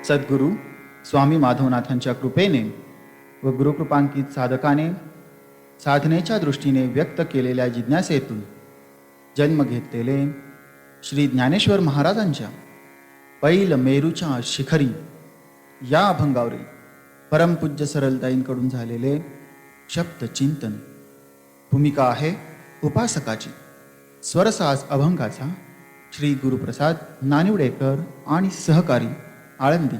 सद्गुरू स्वामी माधवनाथांच्या कृपेने व गुरुकृपांकित साधकाने साधनेच्या दृष्टीने व्यक्त केलेल्या जिज्ञासेतून जन्म घेतलेले श्री ज्ञानेश्वर महाराजांच्या पैल मेरूच्या शिखरी या अभंगावरील परमपूज्य सरलताईंकडून झालेले शब्दचिंतन. भूमिका आहे उपासकाची. स्वरसाज अभंगाचा श्री गुरुप्रसाद नानिवडेकर आणि सहकारी आळंदी.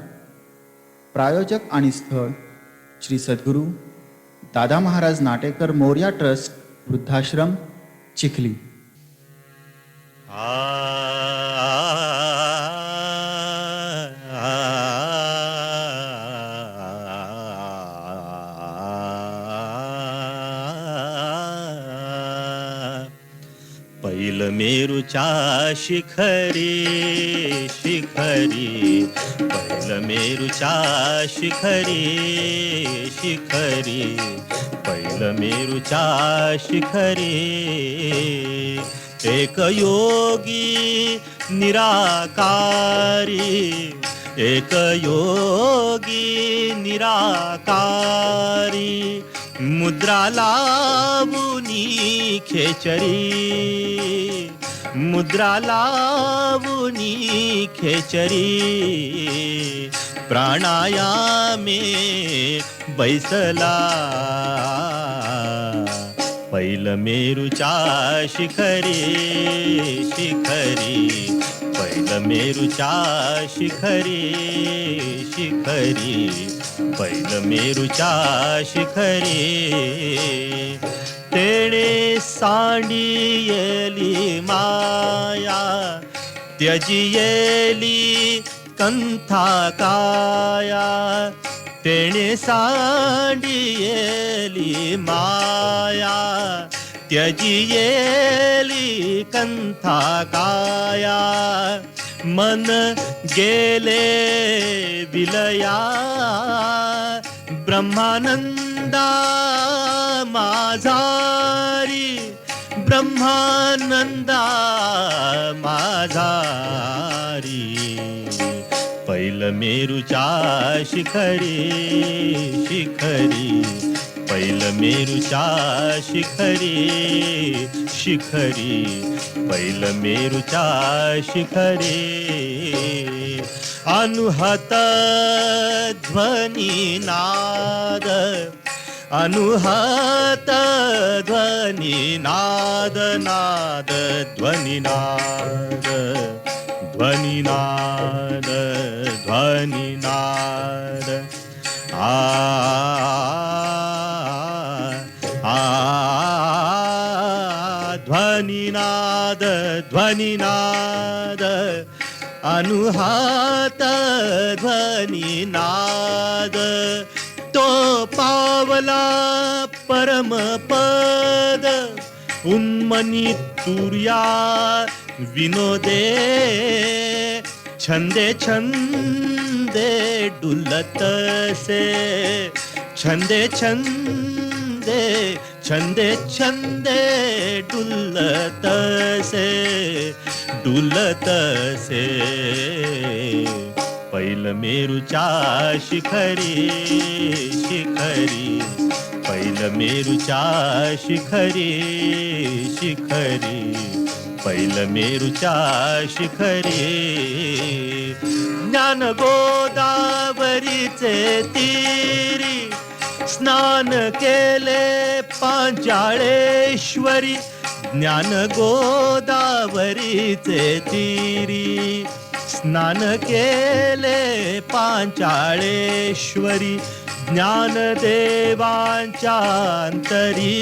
प्रायोजक आणि स्थळ श्री सद्गुरू दादा महाराज नाटेकर मोर्या ट्रस्ट वृद्धाश्रम चिखली. पैल मेरूच्या शिखरी शिखरी, पैल मेरूच्या शिखरी शिखरी, पैल मेरूच्या शिखरी. एक योगी निराकारी, एक योगी निराकारी, मुद्रा लावुनी खेचरी, मुद्रा लावुनी खेचरी. प्राणायामे बैसला, पैल मेरूच्या शिखरी शिखरी, पैल मेरूच्या शिखरी शिखरी, पैल मेरूच्या शिखरी. तेणे सांडियेली माया, त्यजियेली कंथा काया, तेणे सांडियेली माया, त्यजियेली कंथा काया. मन गेले विलया, ब्रह्मानंदा माझारी, ब्रह्मानंदा माझारी. पैल मेरूच्या शिखरी शिखरी, पैल मेरूच्या शिखरी शिखरी, पैल मेरूच्या शिखरी. अनुहत ध्वनी नाद, अनुहत ध्वनी नाद, नाद ध्वनी नाद, ध्वनी नाद, ध्वनी नाद. आ ध्वनी नाद, ध्वनी नाद, अनुहात ध्वनी नाद. तो पावला परमपद, उन्मनी तुर्या विनोदे. छंदे छंदे डुलतसे, छंदे छंदे, छंदे छंदे डुलतसे डुलतसे. पैल मेरूच्या शिखरी शिखरी, पैल मेरूच्या शिखरी शिखरी, पैल मेरूच्या शिखरी. ज्ञान गोदावरीचे तीरी, स्नान केले पांचाळेश्वरी. ज्ञान गोदावरीचे तीरी, स्नान केले पांचाळेश्वरी. ज्ञानदेवांच्या अंतरी,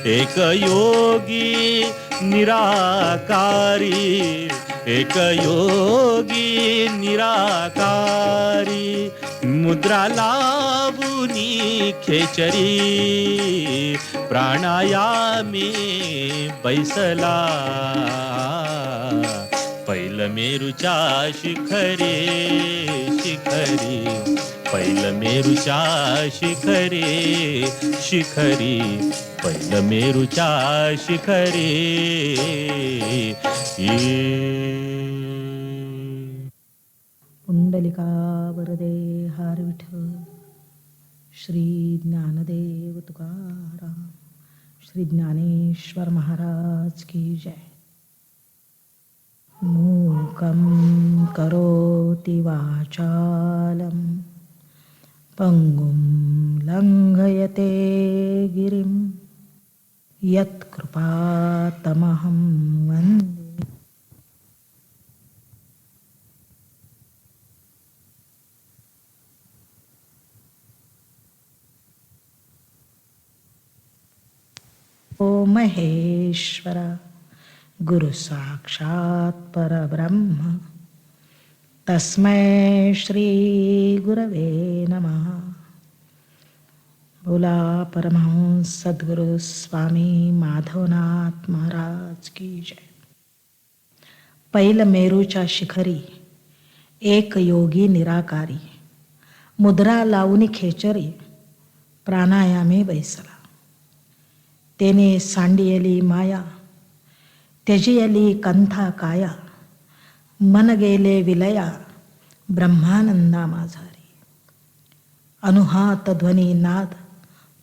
एक योगी निराकारी, एक योगी निराकारी मुद्रा लावुनी खेचरी प्राणायामी बैसला पैल मेरूच्या शिखरे शिखरी पैल मेरूच्या शिखरे शिखरी पैल मेरूच्या शिखरे पुंडलिका वरदे हार विठ्ठल. श्री ज्ञानदेव तुकाराम. श्री ज्ञानेश्वर महाराज की जय. मूकं करोति वाचालं पंगुं लंघयते गिरिं यत्कृपातमहं वन्दे. ओ महेश्वरा गुरु साक्षात् परब्रह्म तस्मै श्री गुरवे नमः. बोला परमहंस सद्गुरु स्वामी माधवनाथ महाराज की जय. पैल मेरूच्या शिखरी एक योगी निराकारी मुद्रा लावून खेचरी प्राणायामे बैसला. तेने सांडियली माया त्यजियली कंथा काया मन गेले विलया ब्रह्मानंदा माझारी. अनुहात ध्वनी नाद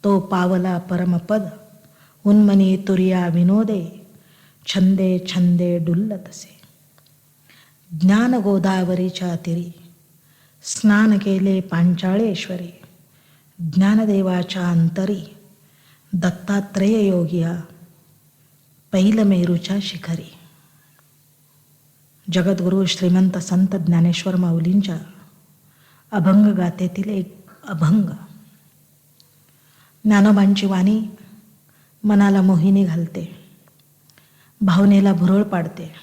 तो पावला परमपद उन्मनी तुर्या विनोदे छंदे छंदे डुल्लतसे. ज्ञान गोदावरीच्या तीरी स्नान केले पांचाळेश्वरी. ज्ञानदेवाच्या अंतरी दत्तात्रेय योगिया पैल मेरूच्या शिखरी. जगद्गुरु श्रीमंत संत ज्ञानेश्वर माऊलींच्या अभंग गाथेतील एक अभंग. ज्ञानोबांची वाणी मनाला मोहिनी घालते, भावनेला भुरळ पाडते,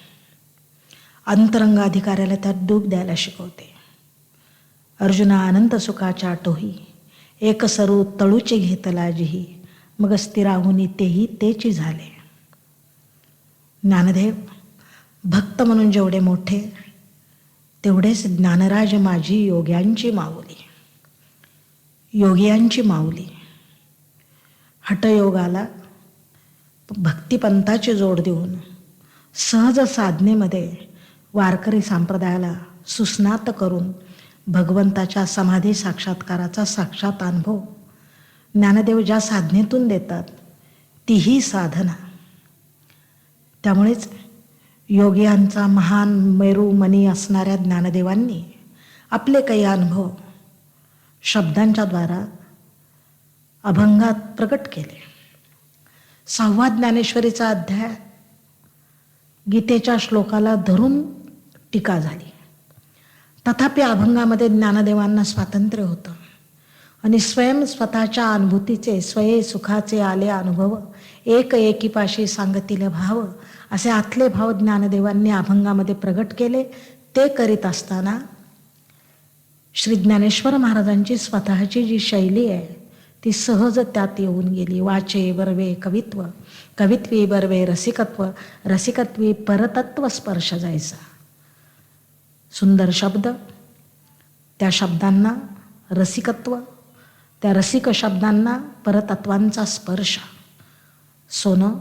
अंतरंग अधिकाऱ्याला त्यात डूब द्यायला शिकवते. अर्जुना अनंत सुखाच्या टोही एक सरू तळूची घेतला जिही मग स्थिराहुनी तेही तेची झाले. ज्ञानदेव भक्त म्हणून जेवढे मोठे तेवढेच ज्ञानराज माझी योग्यांची माऊली. योगियांची माऊली. हठयोगाला भक्तिपंथाची जोड देऊन सहज साधनेमध्ये वारकरी संप्रदायाला सुस्नात करून भगवंताच्या समाधी साक्षात्काराचा साक्षात अनुभव ज्ञानदेव ज्या साधनेतून देतात तीही साधना. त्यामुळेच योगियांचा महान मेरुमणी असणाऱ्या ज्ञानदेवांनी आपले काही अनुभव शब्दांच्या द्वारा अभंगात प्रकट केले. 6वा ज्ञानेश्वरीचा अध्याय गीतेच्या श्लोकाला धरून टीका झाली. तथापि अभंगामध्ये ज्ञानदेवांना स्वातंत्र्य होतं आणि स्वयं स्वतःच्या अनुभूतीचे स्वये सुखाचे आले अनुभव एक एकीपाशी सांगतील भाव असे आतले भाव ज्ञानदेवांनी अभंगामध्ये प्रगट केले. ते करीत असताना श्री ज्ञानेश्वर महाराजांची स्वतःची जी शैली आहे ती सहज त्यात येऊन गेली. वाचे बर्वे कवित्व, कवित्वी बर्वे रसिकत्व, रसिकत्वी परतत्व स्पर्श जायचा. सुंदर शब्द, त्या शब्दांना रसिकत्व, त्या रसिक शब्दांना परतत्वांचा स्पर्श. सोनं,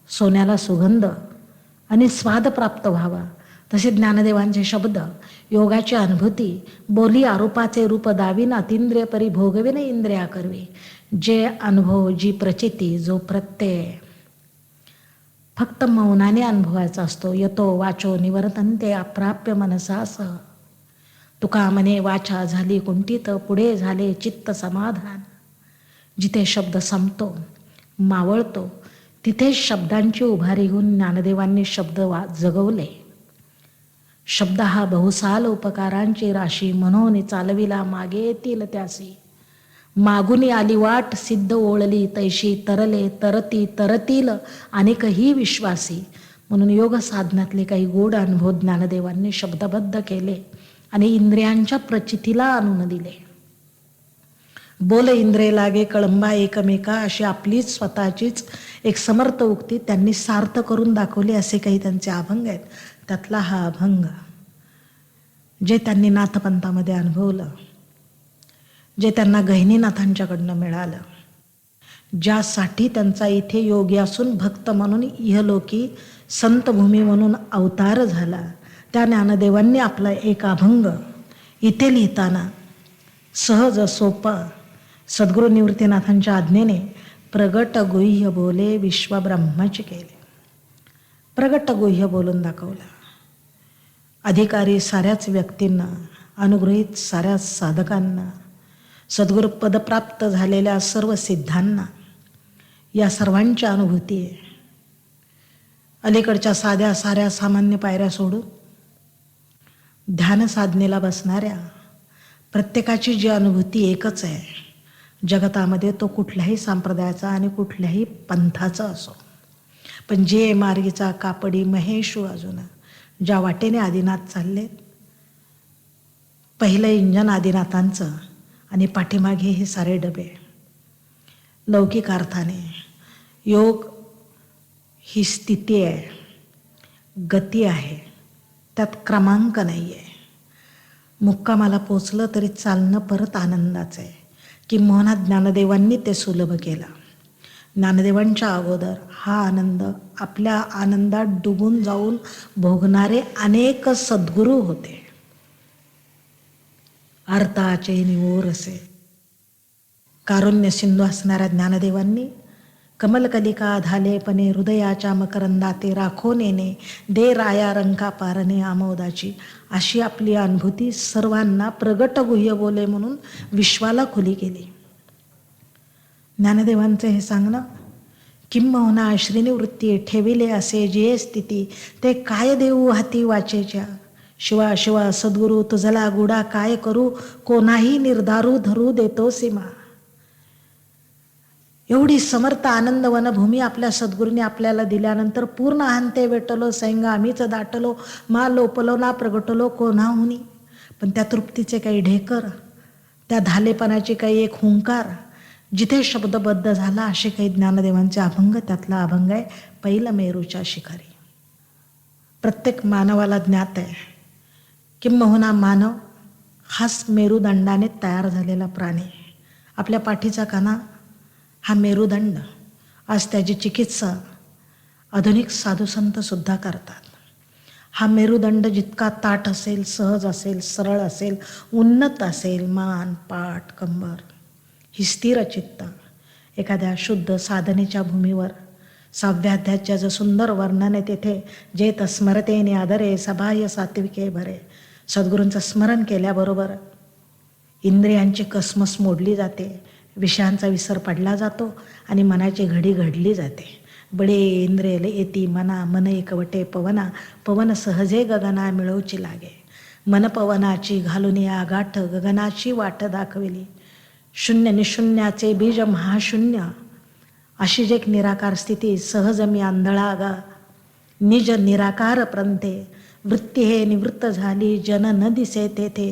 सोन्याला सुगंध आणि स्वाद प्राप्त व्हावा तसे ज्ञानदेवांचे शब्द योगाची अनुभूती बोली आरोपाचे रूप दावीन अतिंद्रिय परी भोगविन इंद्रिया करवी. जे अनुभव, जी प्रचिती, जो प्रत्यय फक्त मौनाने अनुभवायचा असतो. यतो वाचो निवर्तन्ते अप्राप्य मनसास. तुका म्हणे वाचा झाली कुंठित पुढे झाले चित्त समाधान. जिथे शब्द संपतो, मावळतो तिथे शब्दांची उभारी घेऊन ज्ञानदेवांनी शब्द जगवले. शब्द हा बहुसाल उपकारांची राशी म्हणून चालविला मागे येतील त्यासी. मागुनी आली वाट सिद्ध ओळली तैशी तरले तरती तरतील अनेकही विश्वासी. म्हणून योग साधनातले काही गोड अनुभव ज्ञानदेवांनी शब्दबद्ध केले आणि इंद्रियांच्या प्रचितीला आणून दिले. बोल इंद्रिय लागे कळंबा एकमेका अशी आपलीच स्वतःचीच एक समर्थ उक्ती त्यांनी सार्थ करून दाखवली. असे काही त्यांचे अभंग आहेत. त्यातला हा अभंग जे त्यांनी नाथपंथामध्ये अनुभवलं, जे त्यांना गहिनीनाथांच्याकडनं मिळालं, ज्यासाठी त्यांचा इथे योगी असून भक्त म्हणून इहलोकी संतभूमी म्हणून अवतार झाला, त्या ज्ञानदेवांनी आपला एक अभंग इथे लिहिताना सहज सोपा सद्गुरू निवृत्तीनाथांच्या आज्ञेने प्रगट गुह्य बोले विश्वब्रह्माचे केले. प्रगट गुह्य बोलून दाखवला. अधिकारी साऱ्याच व्यक्तींना, अनुग्रहित साऱ्याच साधकांना, सद्गुरुपद प्राप्त झालेल्या सर्व सिद्धांना या सर्वांच्या अनुभूती आहे. अलीकडच्या साध्या साऱ्या सामान्य पायऱ्या सोडून ध्यान साधनेला बसणाऱ्या प्रत्येकाची जी अनुभूती एकच आहे जगतामध्ये, तो कुठल्याही संप्रदायाचा आणि कुठल्याही पंथाचा असो, पण जे मार्गीचा कापडी महेशू अजून ज्या वाटेने आदिनाथ चाललेत, पहिलं इंजन आदिनाथांचं आणि पाठीमागे हे सारे डबे. लौकिक अर्थाने योग ही स्थिती आहे, गती आहे, त्यात क्रमांक नाही आहे. मुक्कामाला पोचलं तरी चालणं परत आनंदाचं आहे. किंबहुना ज्ञानदेवांनी ते सुलभ केलं. ज्ञानदेवांच्या अगोदर हा आनंद आपल्या आनंदात डुबून जाऊन भोगणारे अनेक सद्गुरू होते. अर्थाचे निवोर असे कारुण्य सिंधू असणाऱ्या ज्ञानदेवांनी कमलकलिका धालेपणे हृदयाच्या मकरंदाते राखो नेने दे राया रंका पारणे आमोदाची अशी आपली अनुभूती सर्वांना प्रगट गुह्य बोले म्हणून विश्वाला खुली केली. ज्ञानदेवांचे हे सांगणं किंबहुना श्रीनिवृत्ती ठेविले असे जे स्थिती ते काय देऊ हाती वाचेच्या शिवा शिवा सद्गुरू तुझला गुडा काय करू कोणाही निर्धारू धरू देतो सीमा. एवढी समर्थ आनंद वनभूमी आपल्या सद्गुरूंनी आपल्याला दिल्यानंतर पूर्ण हांते वेटलो सैंग आम्हीच दाटलो मा लोपलो ना प्रगटलो कोणाहुनी. पण त्या तृप्तीचे काही ढेकर, त्या धालेपणाचे काही एक हुंकार जिथे शब्दबद्ध झाला असे काही ज्ञानदेवांचे अभंग. त्यातला अभंग आहे पहिलं मेरूच्या शिखरी. प्रत्येक मानवाला ज्ञात आहे किंबहुना मानव हाच मेरुदंडाने तयार झालेला प्राणी. आपल्या पाठीचा कणा हा मेरुदंड. आज त्याची चिकित्सा आधुनिक साधुसंत सुद्धा करतात. हा मेरुदंड जितका ताठ असेल, सहज असेल, सरळ असेल, उन्नत असेल, मान पाठ कंबर ही स्थिर चित्त एखाद्या शुद्ध साधनेच्या भूमीवर 6व्या अध्यायाच्या जो सुंदर वर्णन आहे तेथे जेत स्मरतेने आदरे सबाह्य सात्विके भरे. सद्गुरूंचं स्मरण केल्याबरोबर इंद्रियांची कसमस मोडली जाते, विषयांचा विसर पडला जातो आणि मनाची घडी घडली जाते. बडे इंद्रिय येती मना मन एकवटे पवना पवन सहजे गगना मिळवची लागे. मन पवनाची घालून या गाठ गगनाची वाट दाखविली. शून्य निशून्याचे बीज महाशून्य अशी जे एक निराकार स्थिती. सहज मी आंधळा गा निज निराकार प्रंथे वृत्ती हे निवृत्त झाली जन न दिसे तेथे.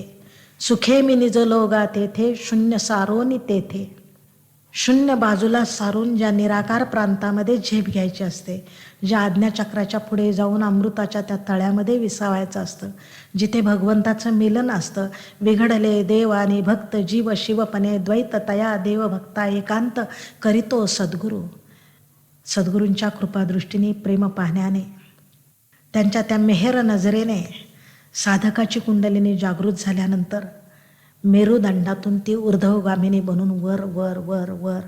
सुखे मी निजलो गा तेथे शून्य सारोनी तेथे. शून्य बाजूला सारून ज्या निराकार प्रांतामध्ये झेप घ्यायची असते, ज्या आज्ञाचक्राच्या पुढे जाऊन अमृताच्या त्या तळ्यामध्ये विसावायचं असतं, जिथे भगवंताचं मिलन असतं. विघडले देव आणि भक्त जीव शिवपणे द्वैत तया देव भक्ता एकांत करीतो सद्गुरू. सद्गुरूंच्या कृपादृष्टीने प्रेम पाहण्याने त्यांच्या त्या मेहर नजरेने साधकाची कुंडलिनी जागृत झाल्यानंतर मेरुदंडातून ती ऊर्ध्वगामिनी बनून वर वर वर वर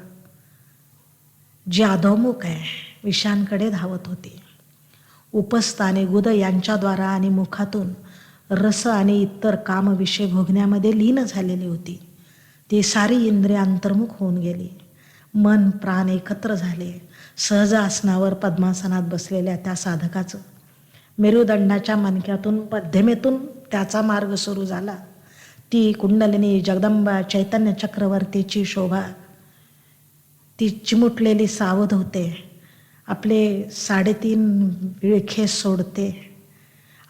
जी अधोमुख आहे विषांकडे धावत होती. उपस्थ आणि गुद यांच्याद्वारा आणि मुखातून रस आणि इतर काम विषय भोगण्यामध्ये लीन झालेली होती. ती सारी इंद्रिय अंतर्मुख होऊन गेली. मन प्राण एकत्र झाले. सहज आसनावर पद्मासनात बसलेल्या त्या साधकाचं मेरुदंडाच्या मणक्यातून मध्यमेतून त्याचा मार्ग सुरू झाला. ती कुंडलिनी जगदंबा चैतन्य चक्रवर्तीची शोभा ती चिमुटलेली सावध होते आपले 3.5 विळखे सोडते.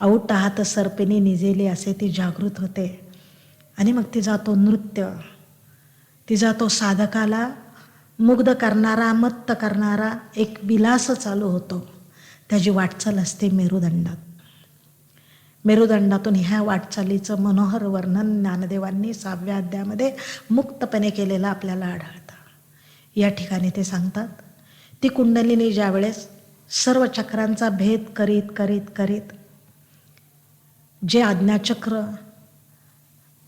औट हात सर्पिणी निजेली असे ती जागृत होते. आणि मग तिचा तो नृत्य, तिचा तो साधकाला मुग्ध करणारा, मत्त करणारा एक विलास चालू होतो. त्याची वाटचाल असते मेरुदंडात. मेरुदंडातून ह्या वाटचालीचं मनोहर वर्णन ज्ञानदेवांनी 6व्या अध्यायामध्ये मुक्तपणे केलेलं आपल्याला आढळतं. या ठिकाणी ते सांगतात, ती कुंडलिनी ज्यावेळेस सर्व चक्रांचा भेद करीत करीत करीत जे आज्ञाचक्र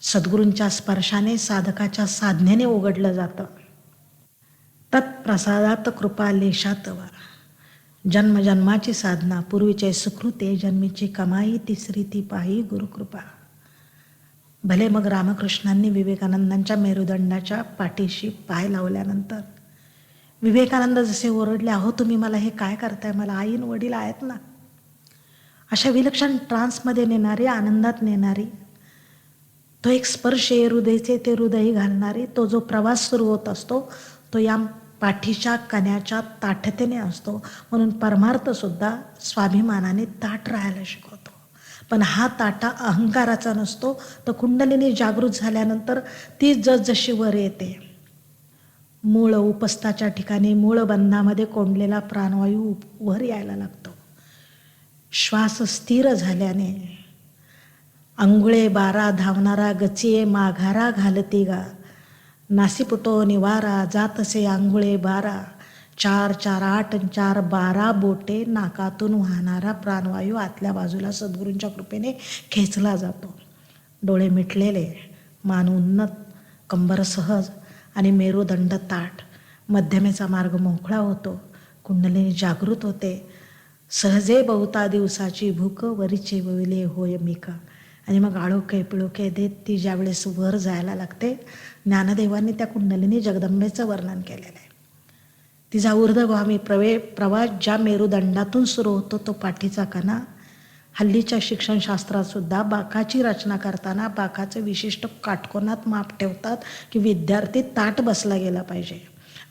सद्गुरूंच्या स्पर्शाने साधकाच्या साधनेने उघडलं जातं, तत्प्रसादात कृपा लेशात वा. जन्मजन्माची साधना, पूर्वीचे सुकृते, जन्मीची कमाई, तिसरी ती पाही गुरुकृपा. भले मग रामकृष्णांनी विवेकानंदांच्या मेरुदंडाच्या पाठीशी पाय लावल्यानंतर विवेकानंद जसे ओरडले, अहो तुम्ही मला हे काय करताय, मला आईन वडील आहेत ना. अशा विलक्षण ट्रान्समध्ये नेणारी, आनंदात नेणारी, तो एक स्पर्श हृदयचे ते हृदय घालणारी, तो जो प्रवास सुरू होत असतो तो या पाठीच्या कण्याच्या ताठतेने असतो. म्हणून परमार्थसुद्धा स्वाभिमानाने ताठ राहायला शिकवतो. पण हा ताटा अहंकाराचा नसतो. तर कुंडलिनी जागृत झाल्यानंतर ती जसजशी वर येते, मूळ उपस्थाच्या ठिकाणी मूळ बंधामध्ये कोंडलेला प्राणवायू वर यायला लागतो. श्वास स्थिर झाल्याने अंघुळे 12 धावणारा गचिये माघारा घालती गा. नासीपुटो निवारा जातसे आंघुळे 12. 4 4 8 4 12 बोटे नाकातून वाहणारा प्राणवायू आतल्या बाजूला सद्गुरूंच्या कृपेने खेचला जातो. डोळे मिटलेले, मान उन्नत, कंबर सहज आणि मेरुदंड ताठ. मध्यमेचा मार्ग मोकळा होतो. कुंडलिनी जागृत होते. सहजे बहुता दिवसाची भूक वरीचे वविले होय मिका. आणि मग आळोखे पिळोखे देत ती ज्यावेळेस वर जायला लागते, ज्ञानदेवांनी त्या कुंडलिनी जगदंबेचं वर्णन केलेलं आहे. तिचा ऊर्ध्वगामी प्रवास ज्या मेरुदंडातून सुरू होतो तो पाठीचा कणा. हल्लीच्या शिक्षणशास्त्रात सुद्धा बाकाची रचना करताना बाकाचं विशिष्ट काटकोनात माप ठेवतात की विद्यार्थी ताट बसला गेला पाहिजे.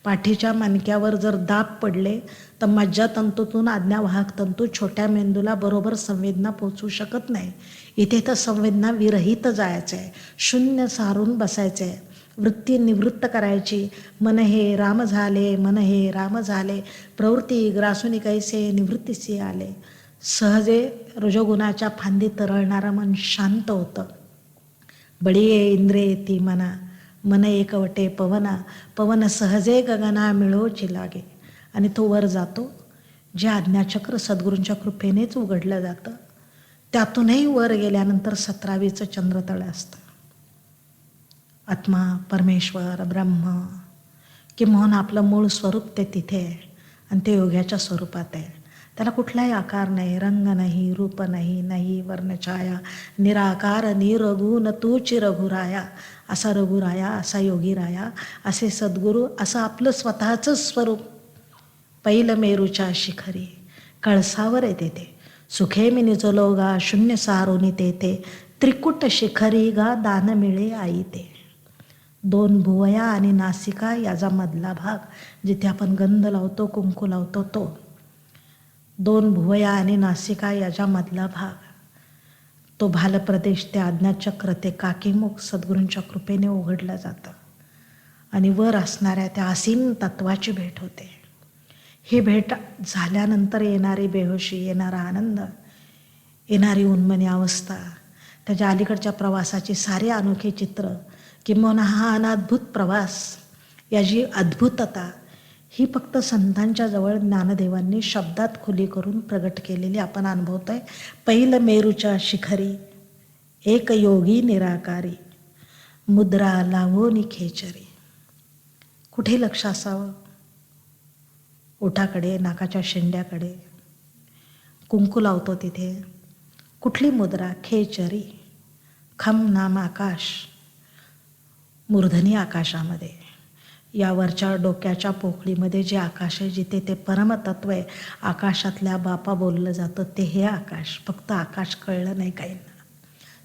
पाठीच्या मणक्यावर जर दाब पडले तर मज्जातंतूतून आज्ञावाहक तंतू छोट्या मेंदूला बरोबर संवेदना पोचवू शकत नाही. इथे तर संवेदना विरहित जायचं आहे, शून्य सारून बसायचं आहे, वृत्ती निवृत्त करायची. मन हे राम झाले, मन हे राम झाले, प्रवृत्ती ग्रासूनी कैसे निवृत्तीसी आले. सहजे रजोगुणाच्या फांदी तरळणारं मन शांत होतं. बळीये इंद्रिये ती मना, मन एकवटे पवना, पवन सहजे गगना मिळोची लागे. आणि तो वर जातो. जे आज्ञाचक्र सद्गुरूंच्या कृपेनेच उघडलं जातं, त्यातूनही वर गेल्यानंतर 17वीचं चंद्रतळ असतं. आत्मा, परमेश्वर, ब्रह्म किंवा आपलं मूळ स्वरूप ते तिथे आहे आणि ते योग्याच्या स्वरूपात आहे. त्याला कुठलाही आकार नाही, रंग नाही, रूप नाही, नाही वर्णछाया, निराकार निरगुण तूची रघुराया. असा रघुराया, असा योगीराया, असे सद्गुरू, असं आपलं स्वतःचं स्वरूप पैल मेरूच्या शिखरी कळसावर येते ते. सुखे मी निजलो गा शून्य सारोनी तेथे, त्रिकुट शिखरी गा दान मिळे आई ते. 2 भुवया आणि नासिका याचा मधला भाग, जिथे आपण गंध लावतो, कुंकू लावतो, तो 2 भुवया आणि नासिका याचा मधला भाग, तो भालप्रदेश, ते आज्ञाचक्र, ते काकीमुख सद्गुरूंच्या कृपेने उघडलं जातं. आणि वर असणाऱ्या त्या असीम तत्वाची भेट होते. ही भेट झाल्यानंतर येणारी बेहोशी, येणारा आनंद, येणारी उन्मनी अवस्था, त्याच्या अलीकडच्या प्रवासाची सारे अनोखे चित्र, किंबहुना हा अनाद्भुत प्रवास, याची अद्भुतता, ही फक्त संतांच्या जवळ ज्ञानदेवांनी शब्दात खुली करून प्रगट केलेली आपण अनुभवतोय. पैल मेरूच्या शिखरी एक योगी निराकारी, मुद्रा लावोनी खेचरी. कुठे लक्ष असावं? ओठाकडे, नाकाच्या शेंड्याकडे. कुंकू लावतो तिथे. कुठली मुद्रा? खेचरी. खम नाम आकाश, मूर्धनी आकाशामध्ये, यावरच्या डोक्याच्या पोकळीमध्ये जे आकाश आहे, जिथे ते परमतत्व आहे, आकाशातल्या बापा बोललं जातं, ते हे आकाश. फक्त आकाश कळलं नाही काहींना,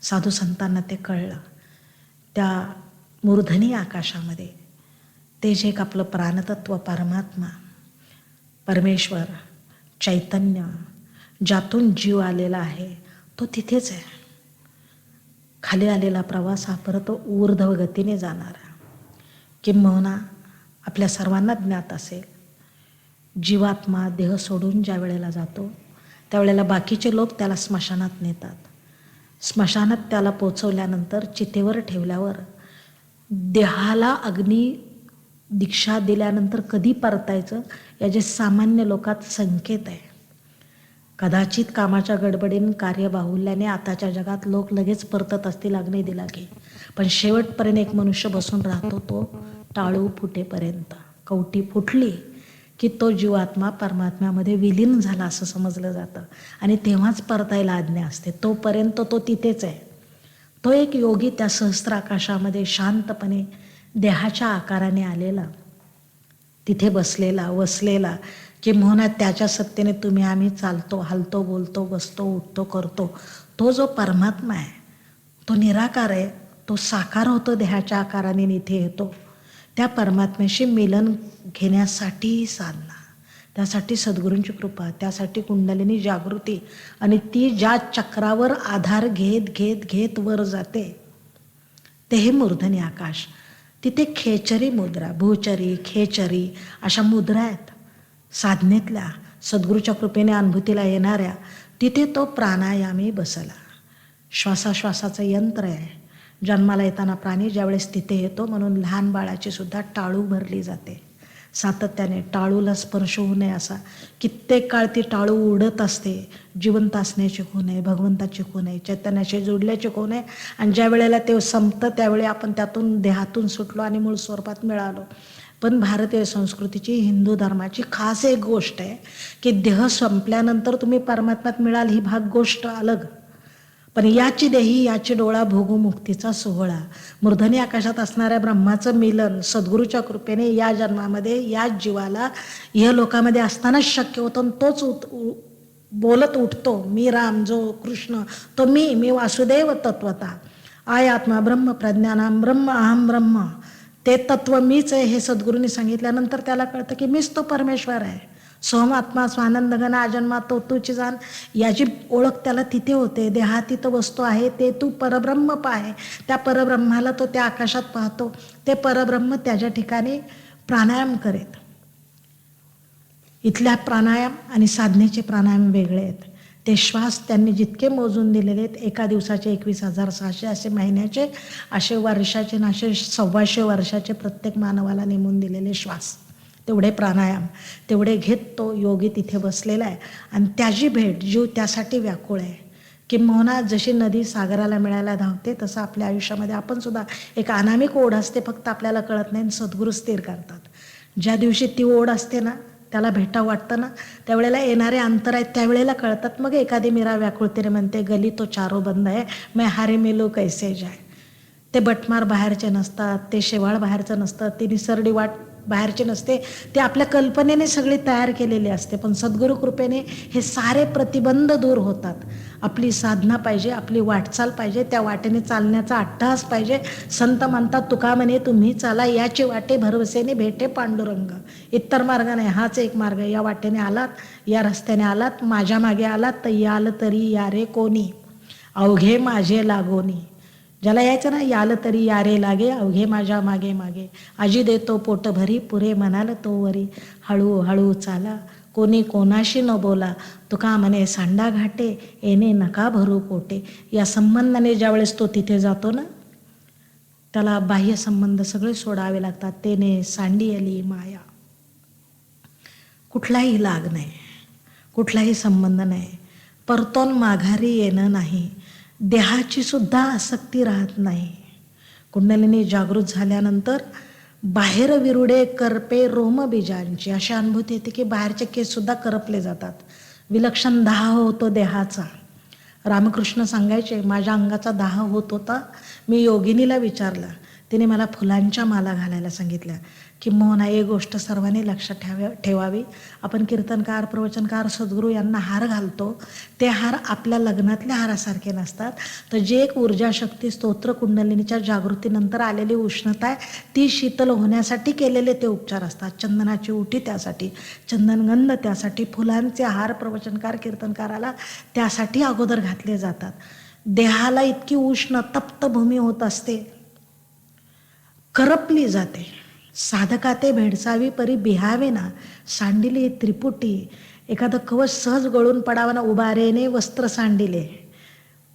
साधू संतांना ते कळलं. त्या मूर्धनी आकाशामध्ये ते जे एक आपलं प्राणतत्व, परमात्मा, परमेश्वर, चैतन्य ज्यातून जीव आलेला आहे तो तिथेच आहे. खाली आलेला प्रवास हा परत ऊर्ध्व गतीने जाणारा. किंबहुना आपल्या सर्वांना ज्ञात असेल, जीवात्मा देह सोडून ज्या वेळेला जातो त्यावेळेला बाकीचे लोक त्याला स्मशानात नेतात. स्मशानात त्याला पोचवल्यानंतर चितेवर ठेवल्यावर देहाला अग्नी दीक्षा दिल्यानंतर कधी परतायचं याचे सामान्य लोकात संकेत आहे. कदाचित कामाच्या गडबडीने कार्यबाहुल्याने आताच्या जगात लोक लगेच परतत असतील अग्नी दिला की, पण शेवटपर्यंत एक मनुष्य बसून राहतो तो टाळू फुटेपर्यंत. कवटी फुटली की तो जीवात्मा परमात्म्यामध्ये विलीन झाला असं समजलं जातं आणि तेव्हाच परतायला आज्ञा असते. तोपर्यंत तो तिथेच आहे. तो एक योगी त्या सहस्त्र आकाशामध्ये शांतपणे देहाच्या आकाराने आलेला, तिथे बसलेला वसलेला, किंबहुना त्याच्या सत्तेने तुम्ही आम्ही चालतो, हलतो, बोलतो, बसतो, उठतो, करतो. तो जो परमात्मा आहे तो निराकार आहे. तो साकार होतो देहाच्या आकाराने इथे येतो. त्या परमात्म्याशी मिलन घेण्यासाठी साधना, त्यासाठी सद्गुरूंची कृपा, त्यासाठी कुंडलिनी जागृती, आणि ती ज्या चक्रावर आधार घेत घेत घेत वर जाते ते हे मूर्धनी आकाश. तिथे खेचरी मुद्रा, भूचरी, खेचरी अशा मुद्रा आहेत साधनेतल्या, सद्गुरूच्या कृपेने अनुभूतीला येणाऱ्या. तिथे तो प्राणायामी बसला. श्वासाश्वासाचं यंत्र आहे. जन्माला येताना प्राणी ज्यावेळेस तिथे येतो म्हणून लहान बाळाची सुद्धा टाळू भरली जाते सातत्याने, टाळूला स्पर्श होऊ नये असा. कित्येक काळ ती टाळू उडत असते. जिवंत असण्याची खूण आहे, भगवंताची खूण आहे, चैतन्याशी जोडल्याची खूण आहे. आणि ज्या वेळेला ते संपतं त्यावेळी आपण त्यातून देहातून सुटलो आणि मूळ स्वरूपात मिळालो. पण भारतीय संस्कृतीची, हिंदू धर्माची खास एक गोष्ट आहे की देह संपल्यानंतर तुम्ही परमात्म्यात मिळाल ही भाग गोष्ट अलग, पण याची देही याची डोळा भोगू मुक्तीचा सोहळा. मूर्धनी आकाशात असणाऱ्या ब्रह्माचं मिलन सद्गुरूच्या कृपेने या जन्मामध्ये याच जीवाला या लोकामध्ये असतानाच शक्य होतं. आणि तोच बोलत उठतो, मी राम जो कृष्ण तो मी वासुदेव तत्वता, आय आत्मा ब्रह्म प्रज्ञानाम ब्रह्म अहम ब्रह्म. ते तत्व मीच आहे हे सद्गुरूंनी सांगितल्यानंतर त्याला कळतं की मीच तो परमेश्वर आहे. सोम आत्मा स्वानंद घन अजन्मा तो तूची जाण, याची ओळख त्याला तिथे होते. देहातीत वस्तू आहे ते तू परब्रह्म पाहे. त्या परब्रह्माला तो त्या आकाशात पाहतो. ते परब्रह्म त्याच्या ठिकाणी प्राणायाम करेत. इथल्या प्राणायाम आणि साधनेचे प्राणायाम वेगळे आहेत. ते श्वास त्यांनी जितके मोजून दिलेले आहेत, एका दिवसाचे 21,600 असे, महिन्याचे असे, वर्षाचे ना असे 125 वर्षाचे प्रत्येक मानवाला नेमून दिलेले श्वास, तेवढे प्राणायाम, तेवढे घेत तो योगी तिथे बसलेला आहे. आणि त्याची भेट जीव त्यासाठी व्याकुळ आहे. किंबहुना जशी नदी सागराला मिळायला धावते तसं आपल्या आयुष्यामध्ये आपण सुद्धा एक अनामिक ओढ असते, फक्त आपल्याला कळत नाही. सद्गुरू स्थिर करतात. ज्या दिवशी ती ओढ असते ना, त्याला भेटा वाटतं ना, त्यावेळेला येणारे अंतर आहेत त्यावेळेला कळतात. मग एखादी मीरा व्याकुळतेने म्हणते, गली तो चारो बंद आहे, मैं हारे मेलो कैसे जाय. ते बटमार बाहेरचे नसतात, ते शेवाळ बाहेरचं नसतं, ती निसरडी वाट बाहेरचे नसते, ते आपल्या कल्पनेने सगळी तयार केलेली असते. पण सद्गुरू कृपेने हे सारे प्रतिबंध दूर होतात. आपली साधना पाहिजे, आपली वाटचाल पाहिजे, त्या वाटेने चालण्याचा अट्टहास पाहिजे. संत म्हणतात, तुका म्हणे तुम्ही चाला याची वाटे, भरवसेने भेटे पांडुरंग. इतर मार्ग नाही, हाच एक मार्ग. या वाटेने आलात, या रस्त्याने आलात, माझ्या मागे आलात तर याल तरी या रे कोणी, अवघे माझे लागोनी. ज्याला यायचं ना, याल तरी यारे लागे, अवघे माझ्या मागे मागे. आजी देतो पोट भरी, पुरे म्हणाल तो वरी. हळू हळू चाला, कोणी कोणाशी न बोला, तुका म्हणे सांडा घाटे, येणे नका भरू पोटे. या संबंधाने ज्यावेळेस तो तिथे जातो ना, त्याला बाह्य संबंध सगळे सोडावे लागतात. तेने सांडी आली माया. कुठलाही लाग नाही, कुठलाही संबंध नाही, परतोन माघारी येणं नाही, देहाची सुद्धा आसक्ती राहत नाही. कुंडलिनी जागृत झाल्यानंतर बाहेर विरुडे करपे रोमबीजांची अशी अनुभूती येते की बाहेरचे केस सुद्धा करपले जातात. विलक्षण दाह होतो देहाचा. रामकृष्ण सांगायचे, माझ्या अंगाचा दाह होत होता. मी योगिनीला विचारलं, तिने मला फुलांच्या माला घालायला सांगितल्या. किंबहुना एक गोष्ट सर्वांनी लक्षात ठेवावी. आपण कीर्तनकार, प्रवचनकार, सद्गुरू यांना हार घालतो, ते हार आपल्या लग्नातल्या हारासारखे नसतात. तर जे एक ऊर्जा शक्ती स्तोत्र कुंडलिनीच्या जागृतीनंतर आलेली उष्णता आहे, ती शीतल होण्यासाठी केलेले ते उपचार असतात. चंदनाची उटी त्यासाठी, चंदनगंध त्यासाठी, फुलांचे हार प्रवचनकार कीर्तनकाराला त्यासाठी अगोदर घातले जातात. देहाला इतकी उष्ण तप्त भूमी होत असते, करपली जाते. साधका ते भेडसावी परी बिहावे ना, सांडिली त्रिपुटी. एखादं कवच सहज गळून पडावा ना, उभारेने वस्त्र सांडिले.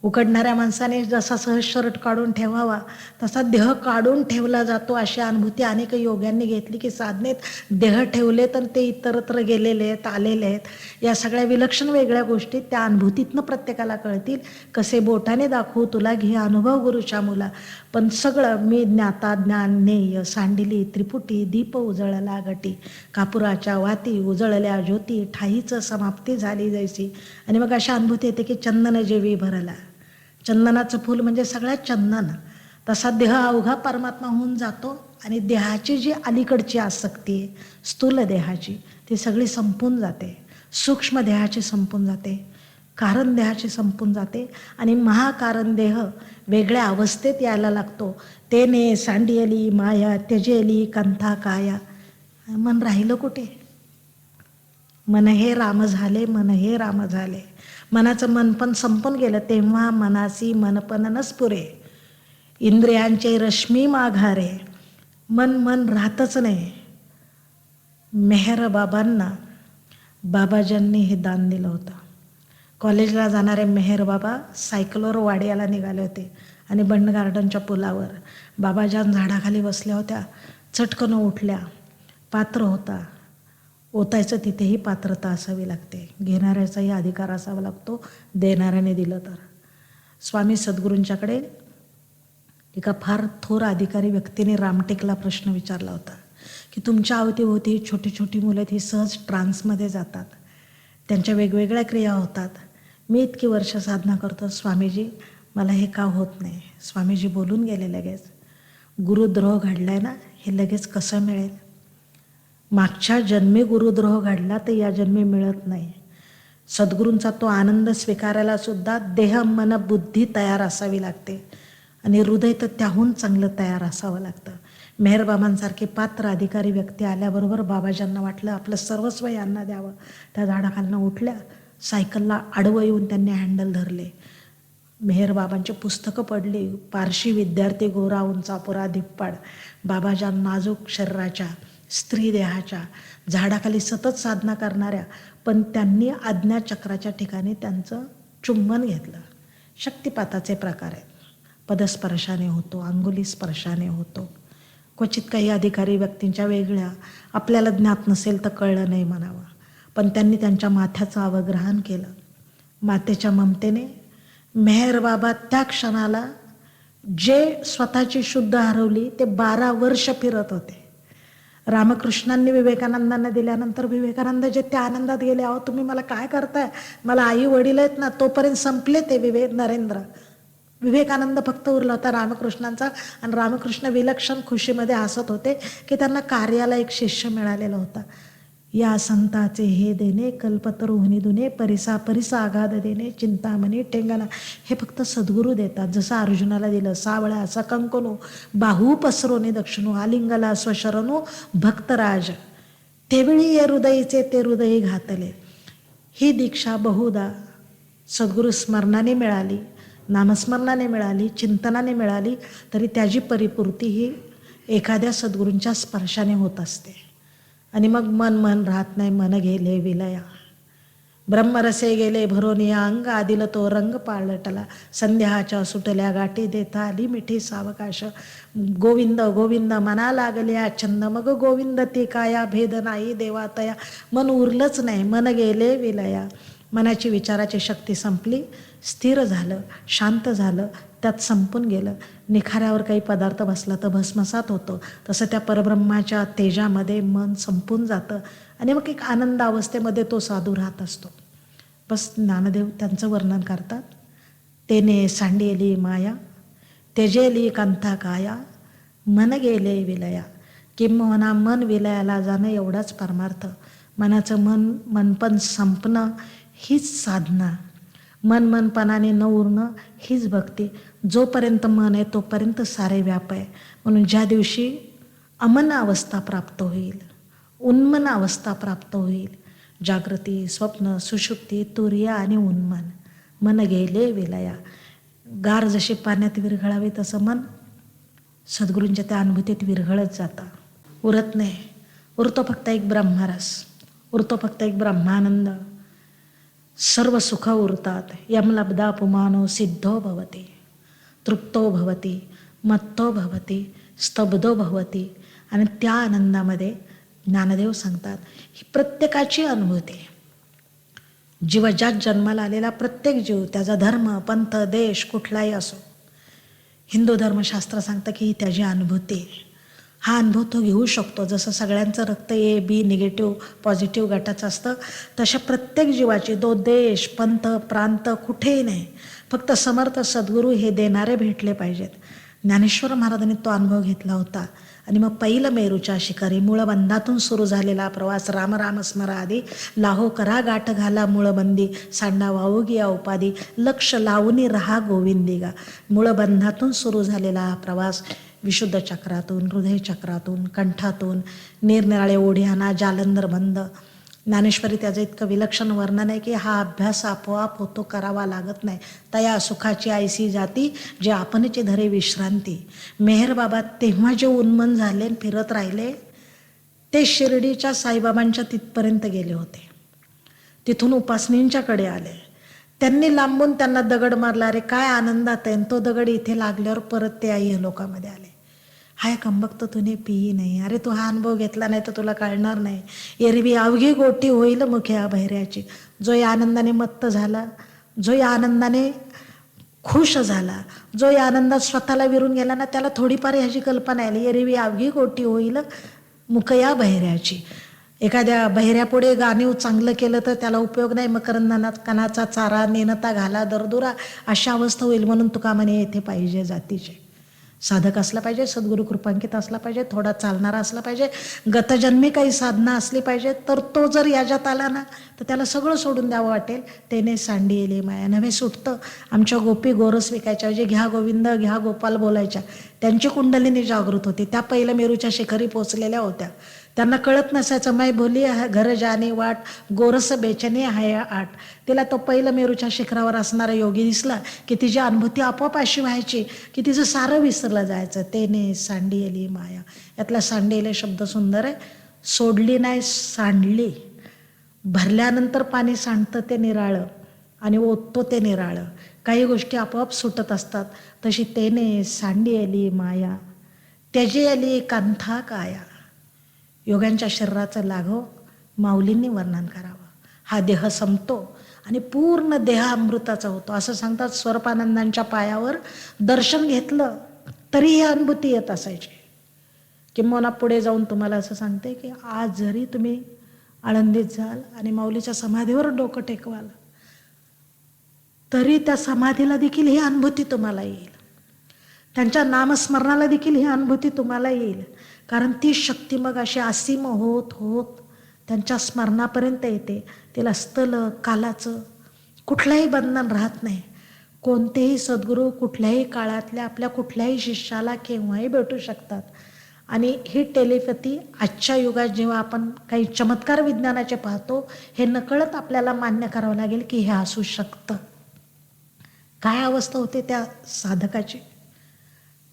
उकडणाऱ्या माणसाने जसा सहज शर्ट काढून ठेवावा तसा देह काढून ठेवला जातो. अशी अनुभूती अनेक योग्यांनी घेतली की साधनेत देह ठेवले तर ते इतरत्र गेलेले आहेत, आलेले आहेत. या सगळ्या विलक्षण वेगळ्या गोष्टी त्या अनुभूतीतनं प्रत्येकाला कळतील. कसे बोटाने दाखवू तुला, घे अनुभव गुरुच्या मुला. पण सगळं मी ज्ञाता ज्ञान नेय, सांडिली त्रिपुटी, दीप उजळला गटी, कापुराच्या वाती उजळल्या ज्योती, ठाईचं समाप्ती झाली जैसी. आणि मग अशा अनुभूती येते की चंदन जेवी भरला. चंदनाचं फूल म्हणजे सगळ्यात चंदन. तसा देह अवघा परमात्मा होऊन जातो आणि देहाची जी अलीकडची आसक्ती आहे, स्थूल देहाची, ती सगळी संपून जाते. सूक्ष्म देहाची संपून जाते, कारण देहाची संपून जाते आणि महाकारण देह वेगळ्या अवस्थेत यायला लागतो. तेने सांडियली माया त्यजेली कंथा काया. मन राहिलं कुठे? मन हे राम झाले, मन हे राम झाले. मनाचं मन पण संपून गेलं तेव्हा मनासी मनपन नसपुरे, इंद्रियांचे रश्मी माघारे. मन राहतच नाही. मेहर बाबांना बाबाजांनी हे दान दिलं होतं. कॉलेजला जाणारे मेहर बाबा सायकलवर वाड्याला निघाले होते आणि बंड गार्डनच्या पुलावर बाबाजान झाडाखाली बसल्या होत्या. चटकन उठल्या. पात्र होता, ओतायचं तिथेही पात्रता असावी लागते, घेणाऱ्याचाही अधिकार असावा लागतो, देणाऱ्याने दिलं तर. स्वामी सद्गुरूंच्याकडे एका फार थोर अधिकारी व्यक्तीने रामटेकला प्रश्न विचारला होता की तुमच्या अवतीभोवती छोटी छोटी मुलं ही सहज ट्रान्समध्ये जातात, त्यांच्या वेगवेगळ्या क्रिया होतात. मी इतकी वर्ष साधना करतो स्वामीजी, मला हे का होत नाही? स्वामीजी बोलून गेले लगेच, गुरुद्रोह घडलाय ना, हे लगेच कसं मिळेल? मागच्या जन्मी गुरुद्रोह घडला तर या जन्मी मिळत नाही. सद्गुरूंचा तो आनंद स्वीकारायला सुद्धा देह मन बुद्धी तयार असावी लागते आणि हृदय तर त्याहून चांगलं तयार असावं लागतं. मेहरबाबांसारखे पात्र अधिकारी व्यक्ती आल्याबरोबर बाबाजांना वाटलं आपलं सर्वस्व यांना द्यावं. त्या झाडाखालनं उठल्या, सायकलला आडवं येऊन त्यांनी हँडल धरले. मेहरबाबांची पुस्तकं पडली. पारशी विद्यार्थी गोरा उंचापुरा धिप्पाड, बाबाजान नाजूक शरीराच्या, स्त्री देहाच्या, झाडाखाली सतत साधना करणाऱ्या, पण त्यांनी आज्ञाचक्राच्या ठिकाणी त्यांचं चुंबन घेतलं. शक्तिपाताचे प्रकार आहेत. पदस्पर्शाने होतो, अंगुली स्पर्शाने होतो. क्वचित काही अधिकारी व्यक्तींच्या वेगळ्या, आपल्याला ज्ञात नसेल तर कळलं नाही म्हणावं, पण त्यांनी त्यांच्या माथ्याचं अवग्रहण केलं. मातेच्या ममतेने मेहरबाबा त्या क्षणाला जे स्वतःची शुद्ध हरवली ते 12 वर्ष फिरत होते. रामकृष्णांनी विवेकानंदांना दिल्यानंतर विवेकानंद जे त्या आनंदात गेले, अहो तुम्ही मला काय करताय, मला आई वडील आहेत ना, तोपर्यंत संपले ते नरेंद्र. विवेकानंद फक्त उरला होता रामकृष्णांचा आणि रामकृष्ण विलक्षण खुशीमध्ये हसत होते की त्यांना कार्याला एक शिष्य मिळालेला होता. या संताचे हे देणे कल्पतरू हुनी दुने, परिसा परिसा आघाद देणे, चिंतामणी टेंगणा. हे फक्त सद्गुरू देतात. जसं अर्जुनाला दिलं, सावळा सकंकनो बाहू पसरोने दक्षिणो, आलिंगला स्वशरणो भक्तराज, तेवेळी ये हृदयीचे ते हृदयी घातले. ही दीक्षा बहुधा सद्गुरू स्मरणाने मिळाली, नामस्मरणाने मिळाली, चिंतनाने मिळाली, तरी त्याची परिपूर्ती ही एखाद्या सद्गुरूंच्या स्पर्शाने होत असते. आणि मग मन राहत नाही, मन गेले विलया. ब्रह्मरसे गेले भरोनिया अंग, आदिल तो रंग पालटला, संध्याच्या सुटल्या गाठी देता आली मिठी सावकाश. गोविंद गोविंद मना लागल्या छंद, मग गोविंद ती काया भेद नाही देवातया. मन उरलंच नाही, मन गेले विलया. मनाची विचाराची शक्ती संपली, स्थिर झालं, शांत झालं, त्यात संपून गेलं. निखाऱ्यावर काही पदार्थ बसला तर भस्मसात होतं, तसं त्या परब्रह्माच्या तेजामध्ये मन संपून जातं आणि मग एक आनंद अवस्थेमध्ये तो साधू राहत असतो. बस ज्ञानदेव त्यांचं वर्णन करतात. तेने सांडियली माया त्यजेली कंथा काया, मन गेले विलया. किंबहुना मन विलयाला जाणं एवढाच परमार्थ. मनाचं मनपण संपणं हीच साधना. मनपणाने न उरणं हीच भक्ती. जोपर्यंत मन आहे तोपर्यंत सारे व्याप आहे. म्हणून ज्या दिवशी अमन अवस्था प्राप्त होईल, उन्मन अवस्था प्राप्त होईल, जागृती, स्वप्न, सुषुप्ती, तुर्या आणि उन्मन, मन गेले विलया. गार जशी पाण्यात विरघळावे तसं मन सद्गुरूंच्या त्या अनुभूतीत विरघळत जातं. उरत नाही. उरतो फक्त एक ब्रह्मरस, उरतो फक्त एक ब्रह्मानंद. सर्व सुख उरतात. यमलब्धा पुमानो सिद्धो भवती, तृप्तो भवती, मत्तो भवती, स्तब्धो भवती. आणि त्या आनंदामध्ये ज्ञानदेव सांगतात ही प्रत्येकाची अनुभूती आहे. जीवजात जन्माला आलेला प्रत्येक जीव, त्याचा धर्म, पंथ, देश कुठलाही असो, हिंदू धर्मशास्त्र सांगतं की ही त्याची अनुभूती आहे. हा अनुभव तो घेऊ शकतो. जसं सगळ्यांचं रक्त ए बी निगेटिव्ह पॉझिटिव्ह गटाचं असतं, तशा प्रत्येक जीवाची तो देश, पंथ, प्रांत कुठेही नाही, फक्त समर्थ सद्गुरू हे देणारे भेटले पाहिजेत. ज्ञानेश्वर महाराजांनी तो अनुभव घेतला होता. आणि मग पहिलं मेरूच्या शिखरी मूळबंधातून सुरू झालेला प्रवास. राम राम स्मरा आधी, लाहो करा गाठ घाला मूळबंदी, सांडा वाहू गिया उपाधी, लक्ष लावूनी रहा गोविंदी गा. मूळबंधातून सुरू झालेला हा प्रवास विशुद्ध चक्रातून, हृदय चक्रातून, कंठातून, निरनिराळे ओढ्याना जालंधर बंद. ज्ञानेश्वरी त्याचं इतकं विलक्षण वर्णन आहे की हा अभ्यास आपोआप होतो, करावा लागत नाही. तया सुखाची आयसी जाती, जे आपणचे धरे विश्रांती. मेहर बाबा तेव्हा जे उन्मन झाले फिरत राहिले ते शिर्डीच्या साईबाबांच्या तिथपर्यंत गेले होते. तिथून उपासनींच्याकडे आले. त्यांनी लांबून त्यांना दगड मारला. अरे काय आनंदात आहे. तो दगड इथे लागल्यावर परत ते आई लोकांमध्ये आले. हाय कंबक्त तुने पिई नाही. अरे तू हा अनुभव घेतला नाही तर तुला कळणार नाही. एरवी अवघी गोटी होईल मुख्या बहिऱ्याची. जो या आनंदाने मत्त झाला, जो या आनंदाने खुश झाला, जो या आनंदात स्वतःला विरून गेला ना, त्याला थोडीफार ह्याची कल्पना आली. एरवी अवघी गोटी होईल मुकया बहिऱ्याची. एखाद्या बहिऱ्यापुढे गाणीव चांगलं केलं तर त्याला उपयोग नाही. मकरंदानात कणाचा चारा, नेनता घाला दरदुरा, अशा अवस्था होईल. म्हणून तुका म्हणे येथे पाहिजे जातीचे साधक असला पाहिजे, सद्गुरू कृपांकित असला पाहिजे, थोडा चालणारा असला पाहिजे, गतजन्मी काही साधना असली पाहिजे. तर तो जर याच्यात आला ना तर त्याला सगळं सोडून द्यावं वाटेल. तेने सांडी येले माया. नव्हे सुटतं. आमच्या गोपी गोरस विकायच्या, म्हणजे घ्या गोविंद घ्या गोपाल बोलायच्या. त्यांची कुंडलिनी जागृत होती. त्या पहिलं मेरूच्या शिखरी पोचलेल्या होत्या. त्यांना कळत नसायचं मै बोली घर जाणे वाट, गोरस बेचणे हाय आट. तिला तो पहिलं मेरूच्या शिखरावर असणारा योगी दिसला की तिची अनुभूती आपोआप अशी व्हायची की तिचं सारं विसरलं जायचं. तेने सांडियली माया. यातला सांडियले शब्द सुंदर आहे. सोडली नाही, सांडली. भरल्यानंतर पाणी सांडतं ते निराळं आणि ओततो ते निराळं. काही गोष्टी आपोआप सुटत असतात. तशी तेने सांडियली माया, त्यजेयली कंथा काया. योग्यांच्या शरीराचं लाघव माऊलींनी वर्णन करावं. हा देह संपतो आणि पूर्ण देह अमृताचा होतो असं सांगतात. स्वरूपानंदांच्या पायावर दर्शन घेतलं तरी ही अनुभूती येत असायची. किंबहुना पुढे जाऊन तुम्हाला असं सांगते की आज जरी तुम्ही आळंदीत जाल आणि माऊलीच्या समाधीवर डोकं टेकवाल तरी त्या समाधीला देखील ही अनुभूती तुम्हाला येईल. त्यांच्या नामस्मरणाला देखील ही अनुभूती तुम्हाला येईल. कारण ती शक्ती मग अशी असीम होत होत त्यांच्या स्मरणापर्यंत येते. तिला स्थल कालाचं कुठलंही बंधन राहत नाही. कोणतेही सद्गुरू कुठल्याही काळातल्या आपल्या कुठल्याही शिष्याला केव्हाही भेटू शकतात. आणि ही टेलिपॅथी आजच्या युगात जेव्हा आपण काही चमत्कार विज्ञानाचे पाहतो, हे नकळत आपल्याला मान्य करावं लागेल की हे असू शकतं. काय अवस्था होते त्या साधकाची.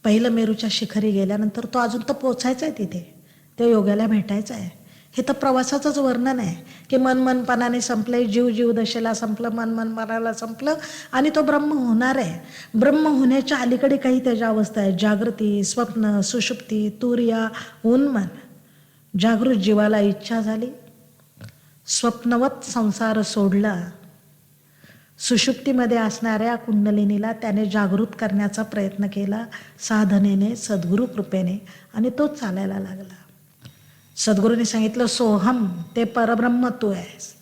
पहिलं मेरूच्या शिखरी गेल्यानंतर तो अजून तर पोचायचा आहे तिथे, त्या योग्याला भेटायचं आहे. हे तर प्रवासाचंच वर्णन आहे की मनपणाने संपले, जीव जीव दशेला संपलं, मन मनाला संपलं आणि तो ब्रह्म होणार आहे. ब्रह्म होण्याच्या अलीकडे काही त्याच्या अवस्था आहे. जागृती, स्वप्न, सुषुप्ती, तुर्या, उन्मन. जागृत जीवाला इच्छा झाली, स्वप्नवत संसार सोडला. सुषुप्तीमध्ये असणाऱ्या कुंडलिनीला त्याने जागृत करण्याचा प्रयत्न केला साधनेने, सद्गुरू कृपेने, आणि तो चालायला लागला. सद्गुरूने सांगितलं सोहम, ते परब्रह्म तू आहेस.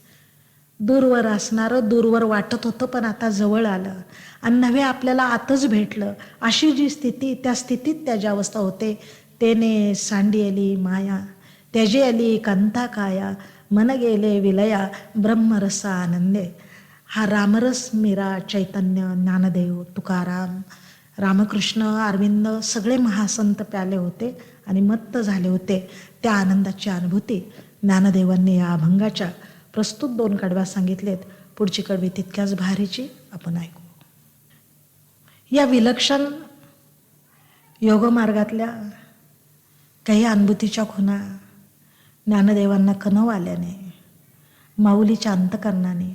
दूरवर असणारं दूरवर वाटत होतं पण आता जवळ आलं आणि नव्हे आपल्याला आतच भेटलं. अशी जी स्थिती, त्या स्थितीत त्याची अवस्था होते तेने सांडियली माया त्याजी आली कांता काया मन गेले विलया ब्रह्मरस आनंदे. हा रामरस मीरा, चैतन्य, ज्ञानदेव, तुकाराम, रामकृष्ण, अरविंद सगळे महासंत प्याले होते आणि मत्त झाले होते. त्या आनंदाची अनुभूती ज्ञानदेवांनी या अभंगाच्या प्रस्तुत 2 कडव्या सांगितलेत. पुढची कडवी तितक्याच भारीची, आपण ऐकू. या विलक्षण योगमार्गातल्या काही अनुभूतीच्या खुणा ज्ञानदेवांना कनव आल्याने, माऊलीच्या अंतकरणाने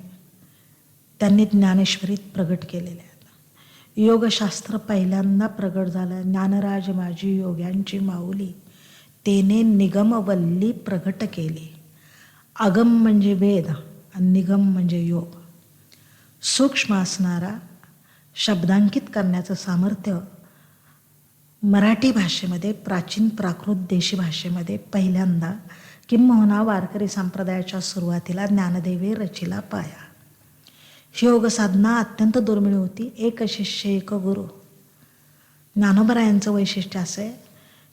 त्यांनी ज्ञानेश्वरीत प्रगट केलेल्या आहेत. योगशास्त्र पहिल्यांदा प्रगट झालं. ज्ञानराज माझी योग्यांची माऊली तेने निगमवल्ली प्रगट केली. आगम म्हणजे वेद आणि निगम म्हणजे योग. सूक्ष्म असणारा शब्दांकित करण्याचं सामर्थ्य मराठी भाषेमध्ये, प्राचीन प्राकृत देशी भाषेमध्ये पहिल्यांदा किंबहुना वारकरी संप्रदायाच्या सुरुवातीला ज्ञानदेवे रचिला पाया. योग साधना अत्यंत दुर्मिळ होती. एक शिष्य एक गुरु. ज्ञानोबरायांचं वैशिष्ट्य असं आहे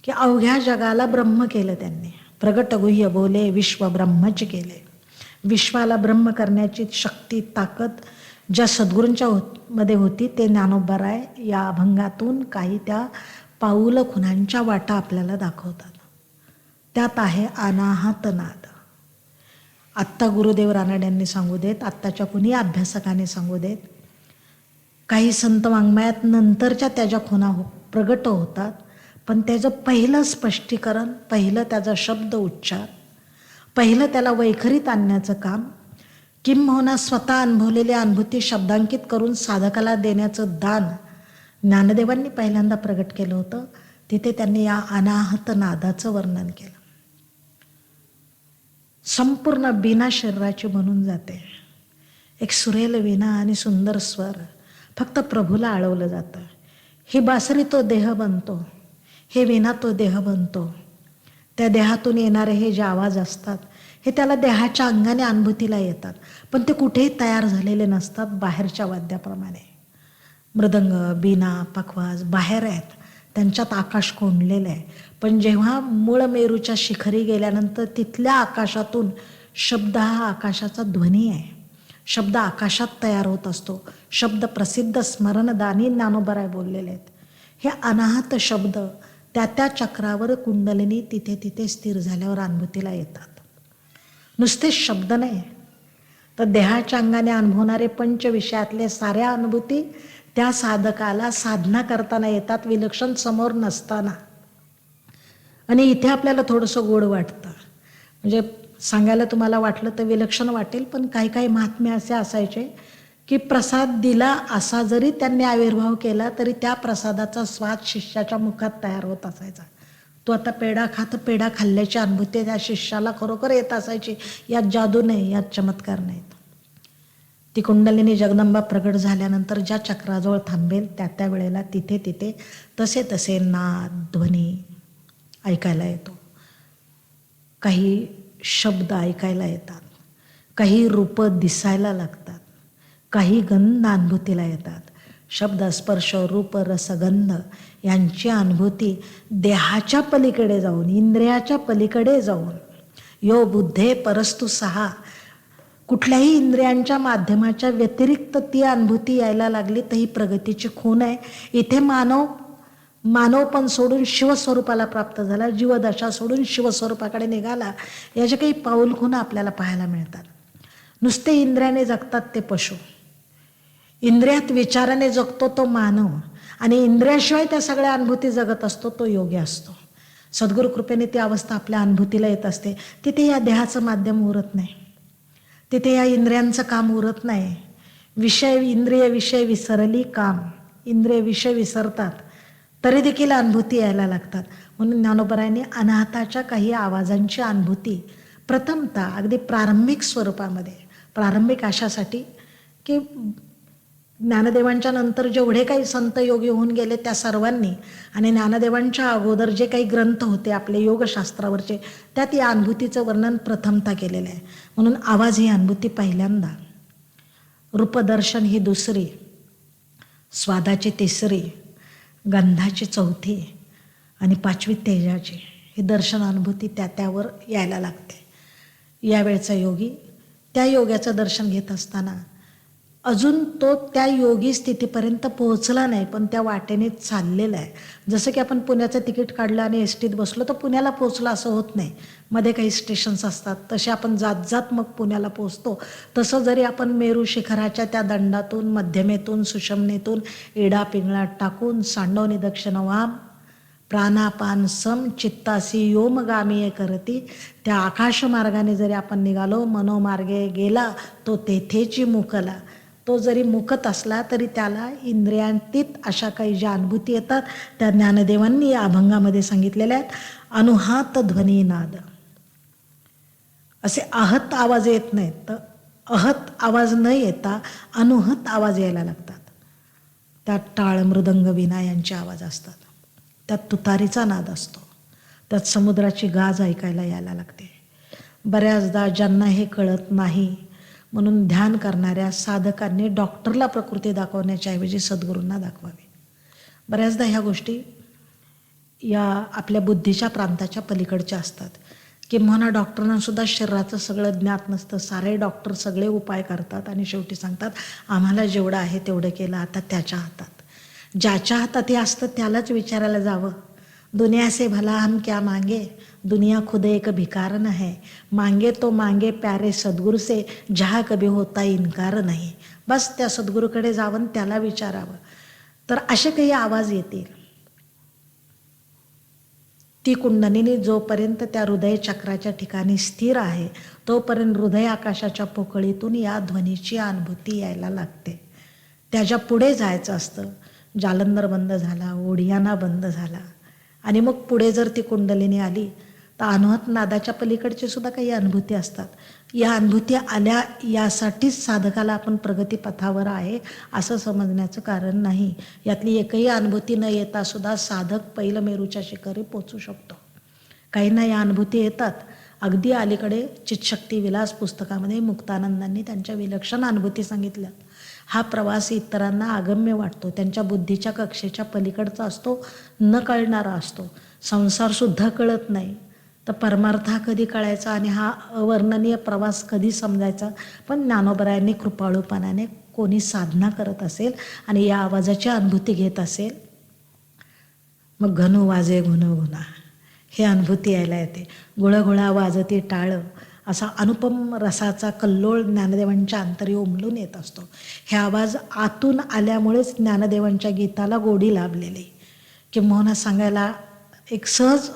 की अवघ्या जगाला ब्रह्म केलं त्यांनी. प्रगट गुह्य बोले विश्व ब्रह्मच केले. विश्वाला ब्रह्म करण्याची शक्ती, ताकद ज्या सद्गुरूंच्या मध्ये होती ते ज्ञानोबराय या अभंगातून काही त्या पाऊल खुणांच्या वाटा आपल्याला दाखवतात. त्यात आहे अनाहत नाद. आत्ता गुरुदेव रानड्यांनी सांगू देत, आत्ताच्या कुणी अभ्यासकाने सांगू देत, काही संत वाङ्मयात नंतरच्या त्याच्या खुणा प्रगट होतात. पण त्याचं पहिलं स्पष्टीकरण, पहिलं त्याचा शब्द उच्चार, पहिलं त्याला वैखरीत आणण्याचं काम, किंबहुना स्वतः अनुभवलेल्या अनुभूती शब्दांकित करून साधकाला देण्याचं दान ज्ञानदेवांनी पहिल्यांदा प्रगट केलं होतं. तिथे त्यांनी या अनाहत नादाचं वर्णन केलं. संपूर्ण बिना शरीराची बनून जाते. एक सुरेल विना आणि सुंदर स्वर फक्त प्रभूला आळवलं जातं. ही बासरी तो देह बनतो, हे विना तो देह बनतो. त्या देहातून येणारे हे जे आवाज असतात हे त्याला देहाच्या अंगाने अनुभूतीला येतात, पण ते कुठेही तयार झालेले नसतात. बाहेरच्या वाद्याप्रमाणे मृदंग, बीना, पखवाज बाहेर आहेत, त्यांच्यात आकाश कोंडलेलं आहे. पण जेव्हा मूळ मेरूच्या शिखरी गेल्यानंतर तिथल्या आकाशातून शब्द हा आकाशाचा ध्वनी आहे. शब्द आकाशात तयार होत असतो. शब्द प्रसिद्ध स्मरणदानी ज्ञानोबराय बोललेले आहेत. हे अनाहत शब्द त्या त्या चक्रावर कुंडलिनी तिथे तिथे स्थिर झाल्यावर अनुभूतीला येतात. नुसते शब्द नाही तर देहाच्या अंगाने अनुभवणारे पंचविषयातले साऱ्या अनुभूती त्या साधकाला साधना करताना येतात, विलक्षण समोर नसताना. आणि इथे आपल्याला थोडंसं गोड वाटतं. म्हणजे सांगायला तुम्हाला वाटलं तर विलक्षण वाटेल, पण काही काही महात्म्य असे असायचे की प्रसाद दिला असा जरी त्यांनी आविर्भाव केला तरी त्या प्रसादाचा स्वाद शिष्याच्या मुखात तयार होत असायचा. तो आता पेढा खात, पेढा खाल्ल्याची अनुभूती त्या शिष्याला खरोखर येत असायची. यात जादू नाही, यात चमत्कार नाहीत. ती कुंडलिनी जगदंबा प्रगट झाल्यानंतर ज्या चक्राजवळ थांबेल त्या त्या वेळेला तिथे तिथे तसे तसे नाद, ध्वनी ऐकायला येतो. काही शब्द ऐकायला येतात, काही रूप दिसायला लागतात, काही गंध अनुभूतीला येतात. शब्द, स्पर्श, रूप, रस, गंध यांची अनुभूती देहाच्या पलीकडे जाऊन, इंद्रियाच्या पलीकडे जाऊन, यो बुद्धे परस्तु सहा, कुठल्याही इंद्रियांच्या माध्यमाच्या व्यतिरिक्त ती अनुभूती यायला लागली तर ही प्रगतीची खूण आहे. इथे मानवपण सोडून शिवस्वरूपाला प्राप्त झाला, जीवदशा सोडून शिवस्वरूपाकडे निघाला. याचे काही पाऊलखुणा आपल्याला पाहायला मिळतात. नुसते इंद्रियाने जगतात ते पशु, इंद्रियात विचाराने जगतो तो मानव, आणि इंद्रियाशिवाय त्या सगळ्या अनुभूती जगत असतो तो योगी असतो. सद्गुरु कृपेने ती अवस्था आपल्या अनुभूतीला येत असते. तिथे या देहाचं माध्यम उरत नाही, तिथे या इंद्रियांचं काम उरत नाही. इंद्रिय विषय विसरली काम, इंद्रिय विषय विसरतात तरी देखील अनुभूती यायला लागतात. म्हणून ज्ञानोबरायांनी अनाहताच्या काही आवाजांची अनुभूती प्रथमतः अगदी प्रारंभिक स्वरूपामध्ये, प्रारंभिक अशासाठी की ज्ञानदेवांच्या नंतर जेवढे काही संत योगी होऊन गेले त्या सर्वांनी, आणि ज्ञानदेवांच्या अगोदर जे काही ग्रंथ होते आपले योगशास्त्रावरचे, त्यात या अनुभूतीचं वर्णन प्रथमतः केलेलं आहे. म्हणून आवाज ही अनुभूती पहिल्यांदा, रूपदर्शन ही दुसरी, स्वादाची तिसरी, गंधाची चौथी, आणि 5वी तेजाची ही दर्शन अनुभूती त्यावर यायला लागते. यावेळचा योगी त्या योग्याचं दर्शन घेत असताना अजून तो त्या योगी स्थितीपर्यंत पोहोचला नाही, पण त्या वाटेने चाललेला आहे. जसं की आपण पुण्याचं तिकीट काढलं आणि एस-टीत बसलो तर पुण्याला पोहोचलं असं होत नाही, मध्ये काही स्टेशन्स असतात. तसे आपण जात जात मग पुण्याला पोहोचतो. तसं जरी आपण मेरू शिखराच्या त्या दंडातून, मध्यमेतून, सुषमनेतून इडा पिंगळात टाकून सांडवनी दक्षिण वाम प्राणापान सम चित्तासी योमगामी करती, त्या आकाश मार्गाने जरी आपण निघालो, मनोमार्गे गेला तो तेथेची मुकला, तो जरी मुकत असला तरी त्याला इंद्रियांतीत अशा काही ज्या अनुभूती येतात त्या ज्ञानदेवांनी या अभंगामध्ये सांगितलेल्या आहेत. अनुहात ध्वनी नाद, असे आहत आवाज येत नाहीत, तर अहत आवाज न येता अनुहत आवाज यायला लागतात. त्यात टाळ, मृदंग, वीणा यांचे आवाज असतात. त्यात तुतारीचा नाद असतो. त्यात समुद्राची गाज ऐकायला यायला लागते. बऱ्याचदा ज्यांना हे कळत नाही म्हणून ध्यान करणाऱ्या साधकांनी डॉक्टरला प्रकृती दाखवण्याच्या ऐवजी सद्गुरूंना दाखवावी. बऱ्याचदा ह्या गोष्टी या आपल्या बुद्धीच्या प्रांताच्या पलीकडच्या असतात. किंवा डॉक्टरांना सुद्धा शरीराचं सगळं ज्ञात नसतं. सारे डॉक्टर सगळे उपाय करतात आणि शेवटी सांगतात आम्हाला जेवढं आहे तेवढं केलं, आता त्याच्या हातात. ज्याच्या हातात हे असतं त्यालाच विचारायला जावं. दुनिया से भला हम क्या मांगे, दुनिया खुद एक भिकारन है, मांगे तो मांगे प्यारे सद्गुरु से, जहा कभी होता इनकार नाही. बस त्या सद्गुरूकडे जावं, त्याला विचारावं. तर असे काही आवाज येतील. ती कुंडलिनी जोपर्यंत त्या हृदय चक्राच्या ठिकाणी स्थिर आहे तोपर्यंत हृदय आकाशाच्या पोकळीतून या ध्वनीची अनुभूती यायला लागते. त्याच्या पुढे जायचं असतं. जालंधर बंद झाला, ओढियाना बंद झाला आणि मग पुढे जर ती कुंडलिनी आली तर अनुहत नादाच्या पलीकडची सुद्धा काही अनुभूती असतात. या अनुभूती आल्या यासाठीच साधकाला आपण प्रगतीपथावर आहे असं समजण्याचं कारण नाही. यातली एकही अनुभूती न येता सुद्धा साधक पहिलं मेरूच्या शिखरी पोचू शकतो. काहींना या अनुभूती येतात. अगदी अलीकडे चितशक्ती विलास पुस्तकामध्ये मुक्तानंदांनी त्यांच्या विलक्षण अनुभूती सांगितल्या. हा प्रवास इतरांना अगम्य वाटतो, त्यांच्या बुद्धीच्या कक्षेच्या पलीकडचा असतो, न कळणारा असतो. संसारसुद्धा कळत नाही तर परमार्थ हा कधी कळायचा आणि हा अवर्णनीय प्रवास कधी समजायचा. पण ज्ञानोबरायांनी कृपाळूपणाने कोणी साधना करत असेल आणि या आवाजाची अनुभूती घेत असेल, मग घनु वाजे घुन घुना हे अनुभूती यायला येते. गुळगुळा वाजती टाळ असा अनुपम रसाचा कल्लोळ ज्ञानदेवांच्या अंतरी उमलून येत असतो. हे आवाज आतून आल्यामुळेच ज्ञानदेवांच्या गीताला गोडी लाभलेली. किंबहुना सांगायला एक सहज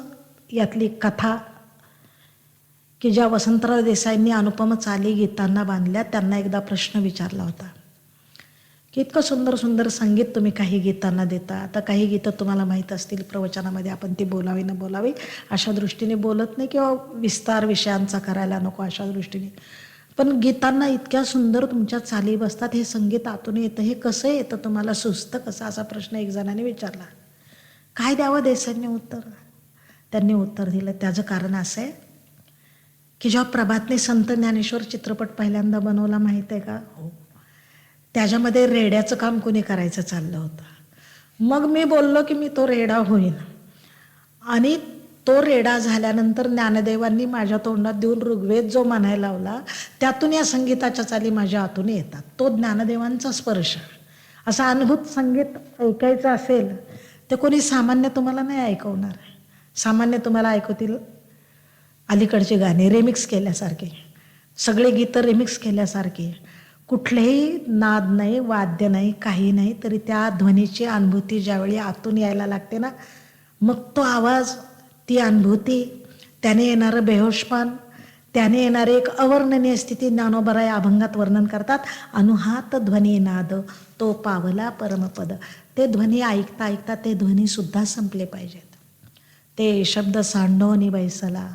यातली कथा की ज्या वसंतराव देसाईंनी अनुपम चाली गीतांना बांधल्या, त्यांना एकदा प्रश्न विचारला होता की इतकं सुंदर सुंदर संगीत तुम्ही काही गीतांना देता, आता काही गीतं तुम्हाला माहीत असतील प्रवचनामध्ये आपण ती बोलावी न बोलावी अशा दृष्टीने बोलत नाही किंवा विस्तार विषयांचा करायला नको अशा दृष्टीने, पण गीतांना इतक्या सुंदर तुमच्या चाली बसतात, हे संगीत आतून येतं, हे कसं येतं तुम्हाला, सुचतं कसं, असा प्रश्न एक जणाने विचारला. काय द्यावं देसाईंनी उत्तर? त्यांनी उत्तर दिलं, त्याचं कारण असं आहे की जेव्हा प्रभातने संत ज्ञानेश्वर चित्रपट पहिल्यांदा बनवला माहीत आहे का? हो. त्याच्यामध्ये रेड्याचं काम कोणी करायचं चाललं होतं. मग मी बोललो की मी तो रेडा होईन आणि तो रेडा झाल्यानंतर ज्ञानदेवांनी माझ्या तोंडात देऊन ऋग्वेद जो म्हणायला लावला त्यातून या संगीताच्या चाली माझ्या आतून येतात. तो ज्ञानदेवांचा स्पर्श. असं अद्भुत संगीत ऐकायचं असेल ते कोणी सामान्य तुम्हाला नाही ऐकवणार. सामान्य तुम्हाला ऐकवतील अलीकडचे गाणे रिमिक्स केल्यासारखे, सगळे गीतं रिमिक्स केल्यासारखे, कुठलेही नाद नाही, वाद्य नाही, काही नाही, तरी त्या ध्वनीची अनुभूती ज्यावेळी आतून यायला लागते ना, मग तो आवाज, ती अनुभूती, त्याने येणारं बेहोशपण, त्याने येणारी एक अवर्णनीय स्थिती ज्ञानोबराय अभंगात वर्णन करतात. अनुहात ध्वनी नाद तो पावला परमपद. ते ध्वनी ऐकता ऐकता ते ध्वनीसुद्धा संपले पाहिजेत. ते शब्द सांडोनी बैसला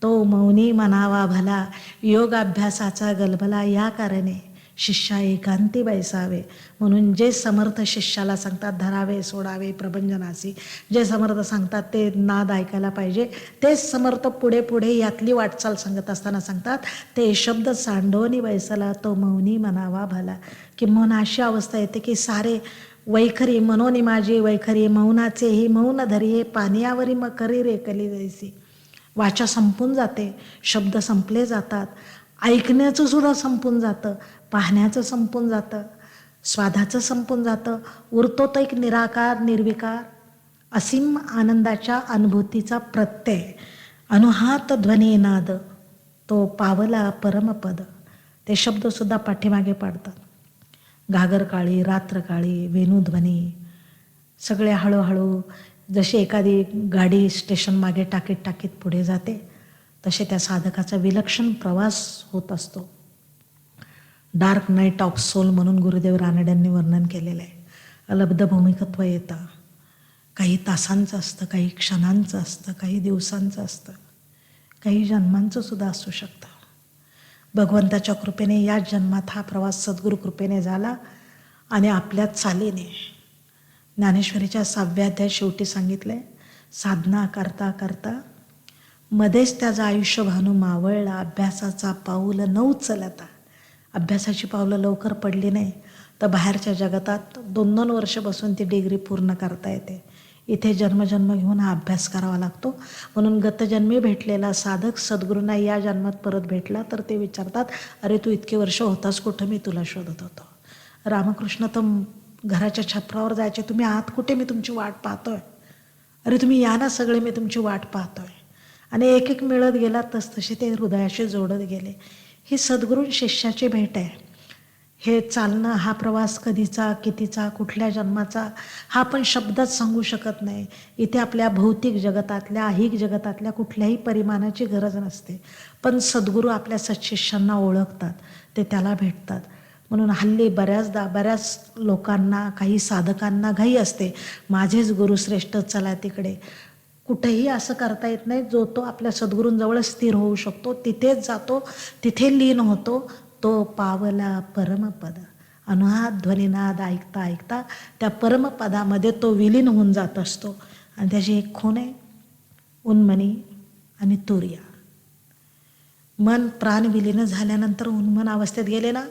तो मौनी म्हणावा भला, योगाभ्यासाचा गलबला या कारणे शिष्या एकांती बैसावे. म्हणून जे समर्थ शिष्याला सांगतात धरावे सोडावे प्रभंजनासी, जे समर्थ सांगतात ते नाद ऐकायला पाहिजे, तेच समर्थ पुढे पुढे यातली वाटचाल सांगत असताना सांगतात ते शब्द सांडोनी बैसला तो मौनी म्हणावा भला. किंवा अशी अवस्था येते की सारे वैखरी मनोनी माझी वैखरी मौनाचे ही मौन धरी पानियावरी मकरी रेकली जैसी. वाचा संपून जाते, शब्द संपले जातात, ऐकण्याचं सुद्धा संपून जातं, पाहण्याचं संपून जातं, स्वादाचं संपून जातं. उरतो तो एक निराकार निर्विकार असीम आनंदाच्या अनुभूतीचा प्रत्यय अनुहात ध्वनीनाद तो पावला परमपद. ते शब्दसुद्धा पाठीमागे पाडतात. घागरकाळी रात्रकाळी वेणुध्वनी सगळे हळूहळू जशी एखादी गाडी स्टेशन मागे टाकीत टाकीत पुढे जाते तसे त्या साधकाचा विलक्षण प्रवास होत असतो. डार्क नाईट ऑफ सोल म्हणून गुरुदेव रानड्यांनी वर्णन केलेलं आहे. अलब्ध भूमिकत्व येतं. काही तासांचं असतं, काही क्षणांचं असतं, काही दिवसांचं असतं, काही जन्मांचं सुद्धा असू शकतं. भगवंताच्या कृपेने याच जन्मात हा प्रवास सद्गुरू कृपेने झाला आणि आपल्यात चालीने ज्ञानेश्वरीच्या 6व्या अध्यायात शेवटी सांगितलंय, साधना करता करता मध्येच त्याचं आयुष्य भानू मावळला, अभ्यासाचा पाऊल न उचलता. अभ्यासाची पावलं लवकर पडली नाही तर बाहेरच्या जगतात 2-2 वर्ष बसून ती डिग्री पूर्ण करता येते. इथे जन्मजन्म घेऊन हा अभ्यास करावा लागतो. म्हणून गतजन्मी भेटलेला साधक सद्गुरूंना या जन्मात परत भेटला तर ते विचारतात, अरे तू इतके वर्ष होतास कुठं, मी तुला शोधत होतो. रामकृष्ण तर घराच्या छपरावर जायचे, तुम्ही आत कुठे, मी तुमची वाट पाहतोय. अरे तुम्ही या ना सगळे, मी तुमची वाट पाहतोय. आणि एक एक मिळत गेला तसे ते हृदयाशी जोडत गेले. ही सद्गुरू शिष्याची भेट आहे. हे चालणं, हा प्रवास कधीचा, कितीचा, कुठल्या जन्माचा, हा आपण शब्दात सांगू शकत नाही. इथे आपल्या भौतिक जगतातल्या, ऐहिक जगतातल्या कुठल्याही परिमाणाची गरज नसते. पण सद्गुरू आपल्या सत्शिष्यांना ओळखतात, ते त्याला भेटतात. म्हणून हल्ली बऱ्याच लोकांना, काही साधकांना घाई असते, माझेच गुरुश्रेष्ठ चला तिकडे. कुठेही असं करता येत नाही. जो तो आपल्या सद्गुरूंजवळ स्थिर होऊ शकतो, तिथेच जातो, तिथे लीन होतो, तो पावला परमपद. अनुहात ध्वनिनाद ऐकता ऐकता त्या परमपदामध्ये तो विलीन होऊन जात असतो. आणि त्याची एक खूण आहे उन्मनी आणि तुर्या. मन प्राण विलीन झाल्यानंतर उन्मन अवस्थेत गेले ना,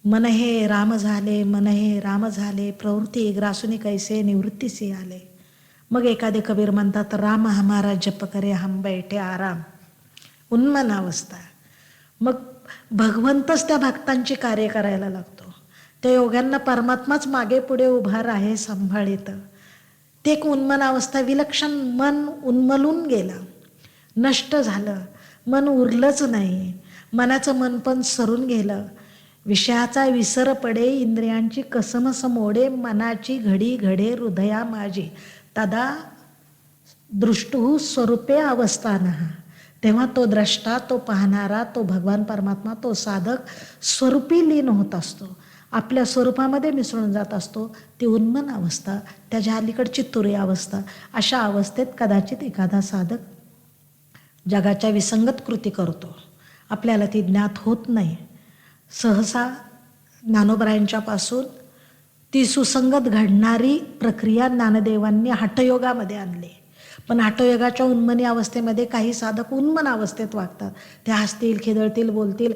मन हे राम झाले, मन हे राम झाले, प्रवृत्ती ग्रासुनी कैसे निवृत्तीसी आले. मग एखादे कबीर म्हणतात, राम हमारा जप करे हम बैठे आराम. उन्मन अवस्था. मग भगवंतच त्या भक्तांची कार्य करायला लागतो. त्या योग्यांना परमात्माच मागे पुढे उभा आहे सांभाळीत. ते एक उन्मन अवस्था. विलक्षण मन उन्मलून गेलं, नष्ट झालं, मन उरलंच नाही. मनाचं मन पण सरून गेलं. विषयाचा विसर पडे, इंद्रियांची कसमस मोडे, मनाची घडी घडे हृदया माझी, तदा दृष्टू स्वरूपे अवस्थानः. तेव्हा तो द्रष्टा, तो पाहणारा, तो भगवान परमात्मा, तो साधक स्वरूपी लीन होत असतो, आपल्या स्वरूपामध्ये मिसळून जात असतो. ती उन्मन अवस्था, त्याच्या अलीकडची तुरी अवस्था. अशा अवस्थेत कदाचित एखादा साधक जगाच्या विसंगत कृती करतो, आपल्याला ती ज्ञात होत नाही. सहसा ज्ञानोबरायांच्यापासून ती सुसंगत घडणारी प्रक्रिया ज्ञानदेवांनी हठयोगामध्ये आणली. पण हठयोगाच्या उन्मनी अवस्थेमध्ये काही साधक उन्मन अवस्थेत वागतात. ते हसतील, खिदळतील, बोलतील.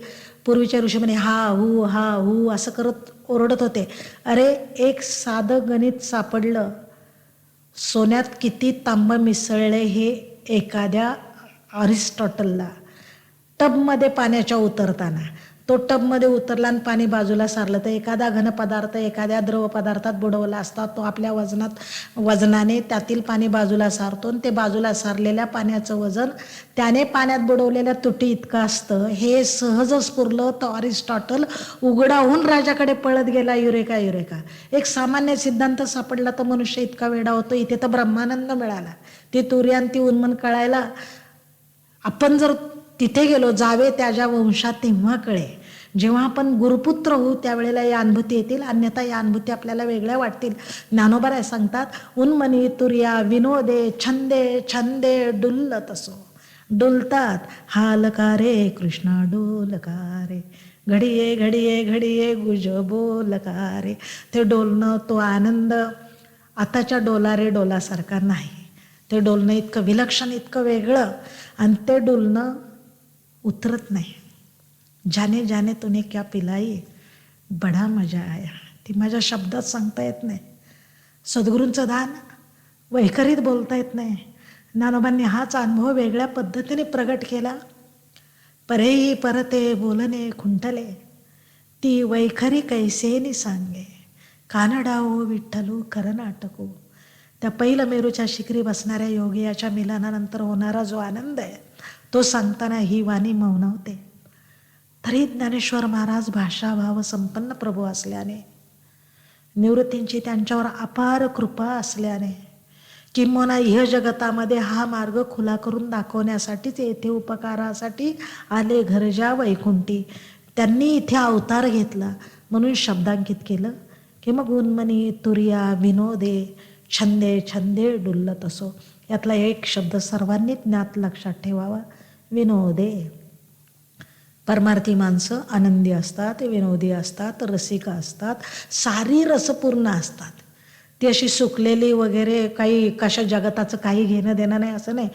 पूर्वीच्या ऋषीमुनी हा हू असं करत ओरडत होते. अरे एक साधं गणित सापडलं, सोन्यात किती तांब मिसळले हे एखाद्या अरिस्टॉटलला टबमध्ये पाण्याच्या उतरताना. तो टबमध्ये उतरला आणि पाणी बाजूला सारलं तर एखादा घन पदार्थ एखाद्या द्रव पदार्थात बुडवला असता, तो आपल्या वजनाने त्यातील पाणी बाजूला सारतो. आणि ते बाजूला सारलेल्या पाण्याचं वजन त्याने पाण्यात बुडवलेल्या तुटी इतकं असतं. हे सहज स्फुरलं तर अरिस्टॉटल उघडा होऊन राजाकडे पळत गेला, युरेका युरेका. एक सामान्य सिद्धांत सापडला तर मनुष्य इतका वेडा होतो. इथे तर ब्रह्मानंद मिळाला. ती तुरी आणि ती उन्मन कळायला आपण जर तिथे गेलो, जावे त्याच्या वंशात, तेव्हा कळे. जेव्हा आपण गुरुपुत्र होऊ त्यावेळेला या अनुभूती येतील, अन्यथा या अनुभूती आपल्याला वेगळ्या वाटतील. ज्ञानोबराय सांगतात, उन्मनी तुर्या विनोदे छंदे छंदे डुल्लत असो. डुलतात हालकारे कृष्णा डोलकारे, घडिये घडिये घडिये गुज बोलकारे. ते डोलणं, तो आनंद आताच्या डोलारे डोलासारखा नाही. ते डोलणं इतकं विलक्षण, इतकं वेगळं. आणि ते डोलणं उतरत नाही. जाने जाने तूने क्या पिलाई, बडा मजा आया. ती माझ्या शब्दात सांगता येत नाही. सद्गुरूंचं दान वैखरीत बोलता येत नाही. ज्ञानोबांनी हाच अनुभव वेगळ्या पद्धतीने प्रगट केला. परेही परते बोलणे खुंटले, ती वैखरी कैसेनी सांगे, कानडाओ विठ्ठलू खरं नाटकू. त्या पैल मेरूच्या शिखरी बसणाऱ्या योगियाच्या मिलनानंतर होणारा जो आनंद आहे तो सांगताना ही वाणी मौनवते. तरी ज्ञानेश्वर महाराज भाषाभाव संपन्न प्रभू असल्याने, निवृत्तींची त्यांच्यावर अपार कृपा असल्याने, किंबहुना ह्य जगतामध्ये हा मार्ग खुला करून दाखवण्यासाठीच येथे उपकारासाठी आले घरजा वैकुंठी, त्यांनी इथे अवतार घेतला म्हणून शब्दांकित केलं की मग उन्मनी तुर्या विनोदे छंदे छंदे डुल्लत असो. यातला एक शब्द सर्वांनी ज्ञात लक्षात ठेवावा, विनोदे. परमार्थी माणसं आनंदी असतात, विनोदी असतात, रसिक असतात, सारी रसपूर्ण असतात. ती अशी सुकलेली वगैरे काही कशा जगताचं काही घेणं देणं नाही असं नाही.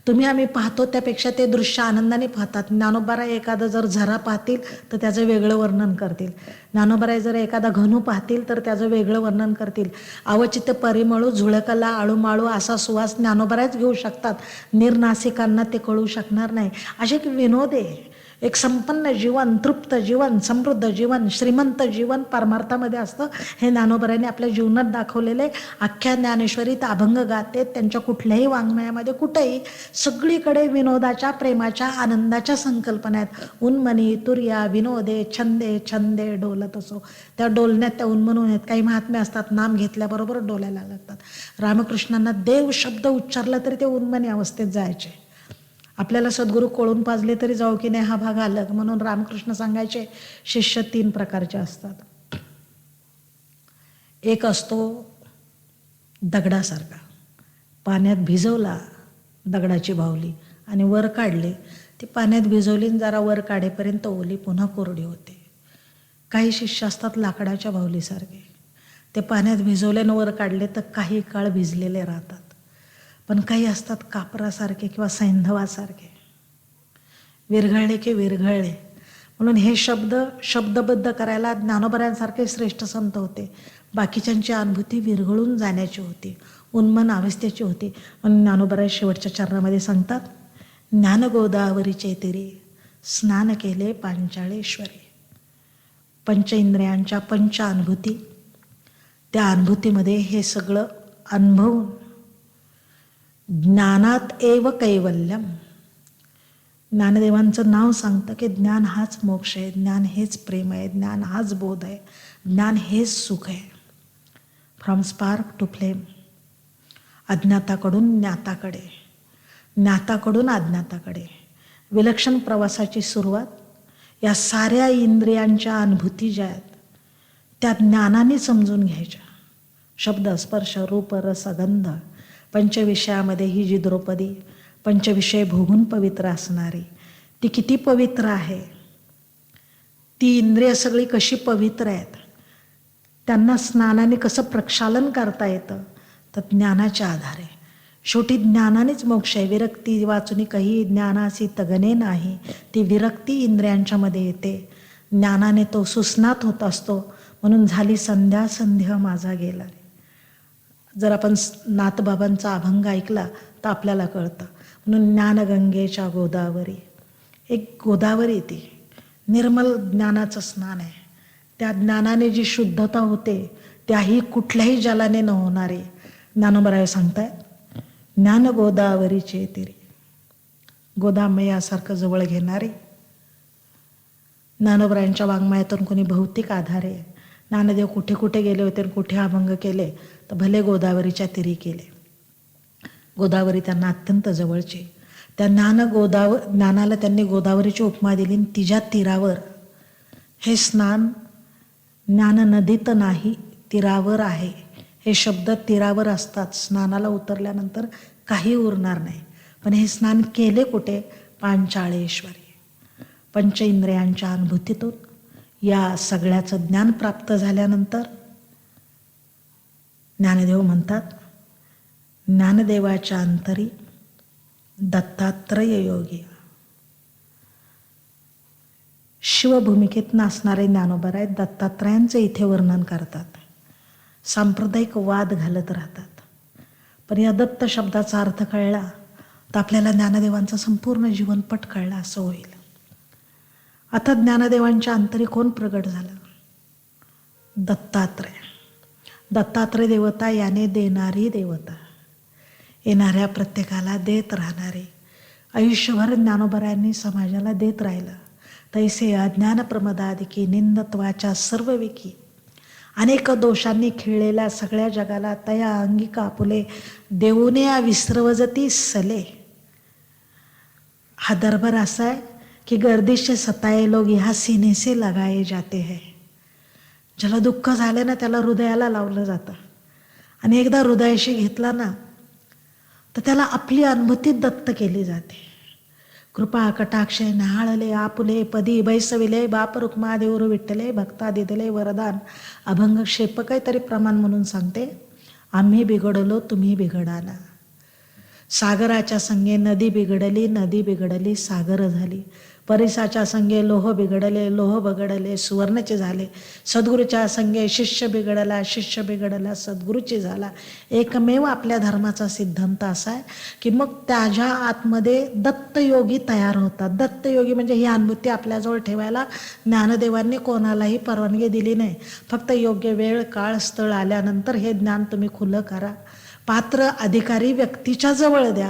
तुम्ही आम्ही पाहतो त्यापेक्षा ते दृश्य आनंदाने पाहतात. ज्ञानोबाराय एखादं जर झरा पाहतील तर त्याचं वेगळं वर्णन करतील. ज्ञानोबाराय जर एखादा घनू पाहतील तर त्याचं वेगळं वर्णन करतील. अवचित परिमळू झुळकला आळूमाळू असा सुवास ज्ञानोबारायच घेऊ शकतात. निर्नासिकांना ते कळू शकणार नाही. असे एक विनोद आहे. एक संपन्न जीवन, तृप्त जीवन, समृद्ध जीवन, श्रीमंत जीवन परमार्थामध्ये असतं. हे ज्ञानोबारायांनी आपल्या जीवनात दाखवलेले. अख्ख्या ज्ञानेश्वरीत अभंग गाते त्यांच्या कुठल्याही वाङ्मयामध्ये कुठेही सगळीकडे विनोदाच्या, प्रेमाच्या, आनंदाच्या संकल्पना आहेत. उन्मनी तुर्या विनोदे छंदे छंदे डोलत असो. त्या डोलण्यात त्या उन्मनून आहेत. काही महात्मे असतात नाम घेतल्याबरोबर डोलायला लागतात. रामकृष्णांना देव शब्द उच्चारला तरी ते उन्मनी अवस्थेत जायचे. आपल्याला सद्गुरू कोळून पाजले तरी जाऊ की नाही हा भाग अलग. म्हणून रामकृष्ण सांगायचे शिष्य 3 प्रकारचे असतात. एक असतो दगडासारखा, पाण्यात भिजवला दगडाची बाहुली आणि वर काढले, ती पाण्यात भिजवली जरा वर काढेपर्यंत ओली पुन्हा कोरडी होते. काही शिष्य असतात लाकडाच्या बाहुलीसारखे, ते पाण्यात भिजवले आणि वर काढले तर काही काळ भिजलेले राहतात. पण काही असतात कापरासारखे किंवा सैंधवासारखे, विरघळले की विरघळले. म्हणून हे शब्दबद्ध करायला ज्ञानोबारायांसारखे श्रेष्ठ संत होते. बाकीच्यांची अनुभूती विरघळून जाण्याची होती, उन्मन अवस्थेची होती. म्हणून ज्ञानोबाराय शेवटच्या चरणामध्ये सांगतात, ज्ञान गोदावरीचे तीरी स्नान केले पांचाळेश्वरी. पंच इंद्रियांच्या पंच अनुभूती, त्या अनुभूतीमध्ये हे सगळं अनुभवून ज्ञानात एव कैवल्यम. ज्ञानदेवांचं नाव सांगतं की ज्ञान हाच मोक्ष आहे, ज्ञान हेच प्रेम आहे, ज्ञान हाच बोध आहे, ज्ञान हेच सुख आहे. फ्रॉम स्पार्क टू फ्लेम, अज्ञाताकडून ज्ञाताकडे, ज्ञाताकडून अज्ञाताकडे. विलक्षण प्रवासाची सुरुवात या साऱ्या इंद्रियांच्या अनुभूती ज्या आहेत त्या ज्ञानाने समजून घ्यायच्या. शब्द स्पर्श रूप रस गंध पंचविषयामध्ये ही जी द्रौपदी पंचविषय भोगून पवित्र असणारी, ती किती पवित्र आहे. ती इंद्रिय सगळी कशी पवित्र आहेत, त्यांना स्नानाने कसं प्रक्षालन करता येतं तर ज्ञानाच्या आधारे. शेवटी ज्ञानानेच मोक्ष आहे. विरक्ती वाचुनी काही ज्ञानासी तगणे नाही, ती विरक्ती इंद्रियांच्या मध्ये येते. ज्ञानाने तो सुस्नात होत असतो. म्हणून झाली संध्या संध्या माझा गेला रे. जर आपण नाथबाबांचा अभंग ऐकला तर आपल्याला कळतं. म्हणून ज्ञानगंगेच्या गोदावरी, एक गोदावरी ती निर्मल ज्ञानाचं स्नान आहे. त्या ज्ञानाने जी शुद्धता होते त्याही कुठल्याही जलाने न होणारे. ज्ञानोबाराय सांगतायत, ज्ञान गोदावरीचे तीरी, गोदामयासारखं जवळ घेणारे. ज्ञानोबारायांच्या वाङ्मयातून कोणी भौतिक आधारे, ज्ञानदेव कुठे कुठे गेले होते आणि कुठे अभंग केले तर भले गोदावरीच्या तीरी केले. गोदावरी त्यांना अत्यंत जवळची. त्या ज्ञानाला त्यांनी गोदावरीची उपमा दिली. तिच्या तीरावर हे स्नान, ज्ञान नदीत नाही तीरावर आहे. हे शब्द तीरावर असतात. स्नानाला उतरल्यानंतर काही उरणार नाही. पण हे स्नान केले कुठे? पांचाळेश्वरी. पंच इंद्रियांच्या अनुभूतीतून या सगळ्याचं ज्ञान प्राप्त झाल्यानंतर ज्ञानदेव म्हणतात, ज्ञानदेवाच्या अंतरी दत्तात्रय योगी शिवभूमिकेत नाचणारे ज्ञानोबराय दत्तात्रयांचं इथे वर्णन करतात. सांप्रदायिक वाद घालत राहतात. पण या दत्त शब्दाचा अर्थ कळला तर आपल्याला ज्ञानदेवांचं संपूर्ण जीवनपट कळला असं होईल. आता ज्ञानदेवांच्या अंतरी कोण प्रगट झालं? दत्तात्रय. दत्तात्रय देवता याने देणारी देवता, येणाऱ्या प्रत्येकाला देत राहणारे. आयुष्यभर ज्ञानोबरायांनी समाजाला देत राहिलं. तैसे अज्ञान प्रमदादिकी निंदत्वाच्या सर्व विकी, अनेक दोषांनी खिळलेल्या सगळ्या जगाला तया अंगिका आपुले देऊने या विसरवजती सले. हा दरबार असा आहे की गर्दिश से सताए लोग यहाँ सीने से लगाए जाते हैं. ज्याला दुःख झालं ना त्याला हृदयाला लावलं जातं, आणि एकदा हृदयाशी घेतला ना तर त्याला आपली अनुभूती दत्त केली जाते. कृपा कटाक्ष न्हाळले आपुले पदी बैसविले बाप रुक्मा देऊर विठ्ठले भक्ता दिदले वरदान. अभंग क्षेपक काहीतरी प्रमाण म्हणून सांगते. आम्ही बिघडलो तुम्ही बिघडाना. सागराच्या संगे नदी बिघडली, नदी बिघडली सागर झाली. परिसाच्या संगे लोह बिघडले, लोह बघडले सुवर्णचे झाले. सद्गुरूच्या संगे शिष्य बिघडला, शिष्य बिघडला सद्गुरूचे झाला. एकमेव आपल्या धर्माचा सिद्धांत असा आहे की मग त्याच्या आतमध्ये दत्तयोगी तयार होतात. दत्तयोगी म्हणजे ही अनुभूती आपल्याजवळ ठेवायला ज्ञानदेवांनी कोणालाही परवानगी दिली नाही. फक्त योग्य वेळ काळ स्थळ आल्यानंतर हे ज्ञान तुम्ही खुलं करा. पात्र अधिकारी व्यक्तीच्या जवळ द्या.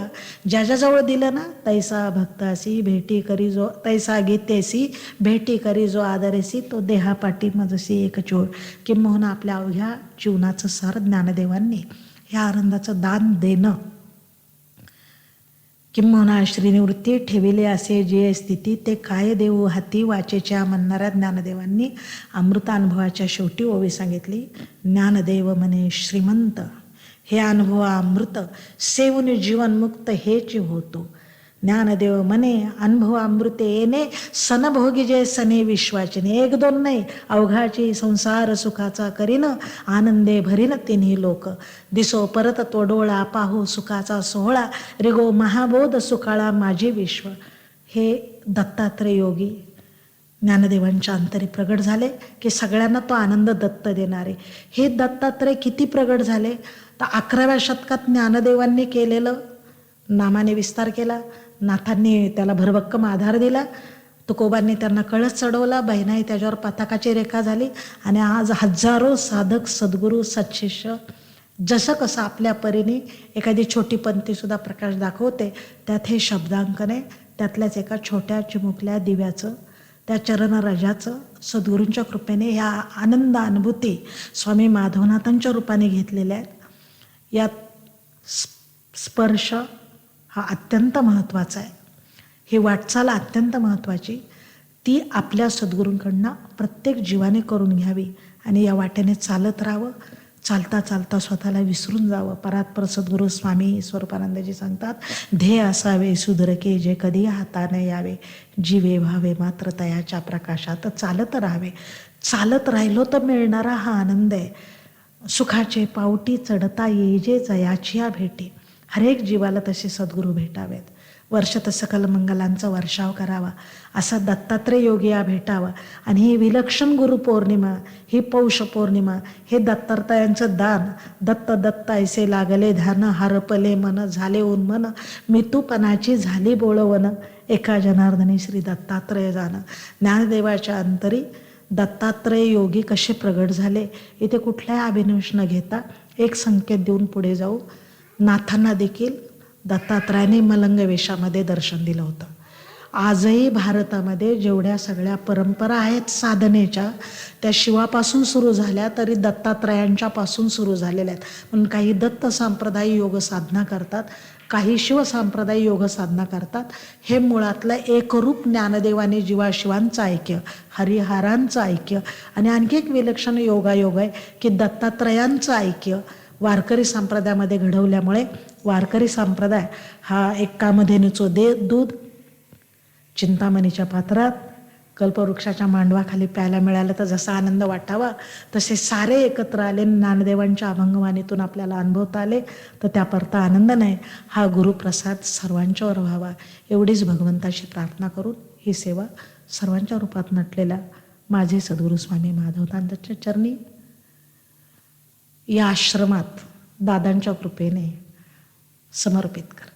ज्याच्याजवळ दिलं ना तैसा भक्तासी भेटी करी जो, तैसा गीतेसी भेटी करी जो आदरेसी तो देहापाटी मजसी एक चोर. किंबहुना आपल्या अवघ्या जीवनाचं सार ज्ञानदेवांनी ह्या आनंदाचं दान देणं. किंबहुना श्रीनिवृत्ती ठेविले असे जे स्थिती ते काय देऊ हाती वाचेच्या म्हणणाऱ्या ज्ञानदेवांनी अमृतानुभवाच्या शेवटी ओवी सांगितली. ज्ञानदेव म्हणे श्रीमंत हे अनुभव अमृत सेवून जीवनमुक्त हेच होतो. ज्ञानदेव म्हणे अनुभव अमृत येणे सनभोगी जे सने विश्वाचने. एक दोन नाही अवघाची संसार सुखाचा करीन आनंदे भरीन तिन्ही लोक. दिसो परत तो डोळा पाहू सुखाचा सोहळा रिगो महाबोध सुकाळा माझे विश्व. हे दत्तात्रय योगी ज्ञानदेवांच्या अंतरी प्रगट झाले की सगळ्यांना तो आनंद दत्त देणारे. हे दत्तात्रय किती प्रगट झाले तर 11व्या शतकात ज्ञानदेवांनी केलेलं नामाने विस्तार केला. नाथांनी त्याला भरभक्कम आधार दिला. तुकोबांनी त्यांना कळस चढवला. बहिणाई त्याच्यावर पताकाची रेखा झाली. आणि आज हजारो साधक सद्गुरू सत्शिष्य जसं कसं आपल्या परीने एखादी छोटी पंक्तीसुद्धा प्रकाश दाखवते. त्यात हे शब्दांकन आहे. त्यातल्याच एका छोट्या चिमुकल्या दिव्याचं त्या चरणराजाचं सद्गुरूंच्या कृपेने ह्या आनंद अनुभूती स्वामी माधवनाथांच्या रूपाने घेतलेल्या आहेत. यात स्पर्श हा अत्यंत महत्त्वाचा आहे. ही वाटचाल अत्यंत महत्त्वाची. ती आपल्या सद्गुरूंकडनं प्रत्येक जीवाने करून घ्यावी आणि या वाटेने चालत राहावं. चालता चालता स्वतःला विसरून जावं. परात्पर सद्गुरू स्वामी स्वरूपानंदजी सांगतात, ध्येय असावे सुधरके जे कधी हाताने यावे, जीवे व्हावे मात्र तयाच्या प्रकाशात चालत राहावे. चालत राहिलो तर मिळणारा हा आनंद आहे. सुखाचे पावटी चढता येजे जयाचिया भेटी. हरेक जीवाला तसे सद्गुरू भेटावेत. वर्षत सकल मंगलांचा वर्षाव करावा असा दत्तात्रय योगी या भेटावा. आणि ही विलक्षण गुरुपौर्णिमा, ही पौष पौर्णिमा, हे दत्तात्रयांचं दान. दत्त दत्त ऐसे लागले ध्यान हरपले मन झाले उन्मन मितूपणाची झाली बोळवण एका जनार्दनी श्री दत्तात्रय जाणं. ज्ञानदेवाच्या अंतरी दत्तात्रय योगी कसे प्रगट झाले इथे कुठल्याही अभिनिवेश न घेता एक संकेत देऊन पुढे जाऊ. नाथांना देखील दत्तात्रयाने मलंग वेशामध्ये दर्शन दिलं होतं. आजही भारतामध्ये जेवढ्या सगळ्या परंपरा आहेत साधनेच्या त्या शिवापासून सुरू झाल्या तरी दत्तात्रयांच्या पासून सुरू झालेल्या आहेत. म्हणून काही दत्त संप्रदाय योग साधना करतात, काही शिवसंप्रदाय योग साधना करतात. हे मुळातलं एकरूप ज्ञानदेवाने जीवाशिवांचं ऐक्य, हरिहरांचं ऐक्य आणि आणखी एक विलक्षण योगायोग आहे की दत्तात्रयांचं ऐक्य वारकरी संप्रदायामध्ये घडवल्यामुळे वारकरी संप्रदाय हा एक कामधेनूचं दूध चिंतामणीच्या पात्रात कल्पवृक्षाच्या मांडवाखाली प्यायला मिळालं तर जसा आनंद वाटावा तसे सारे एकत्र आले. ज्ञानदेवांच्या अभंगवाणीतून आपल्याला अनुभवता आले तर त्यापरता आनंद नाही. हा गुरुप्रसाद सर्वांच्यावर व्हावा एवढीच भगवंताशी प्रार्थना करून ही सेवा सर्वांच्या रूपात नटलेल्या माझे सद्गुरू स्वामी माधवतांच्या चरणी या आश्रमात दादांच्या कृपेने समर्पित करा.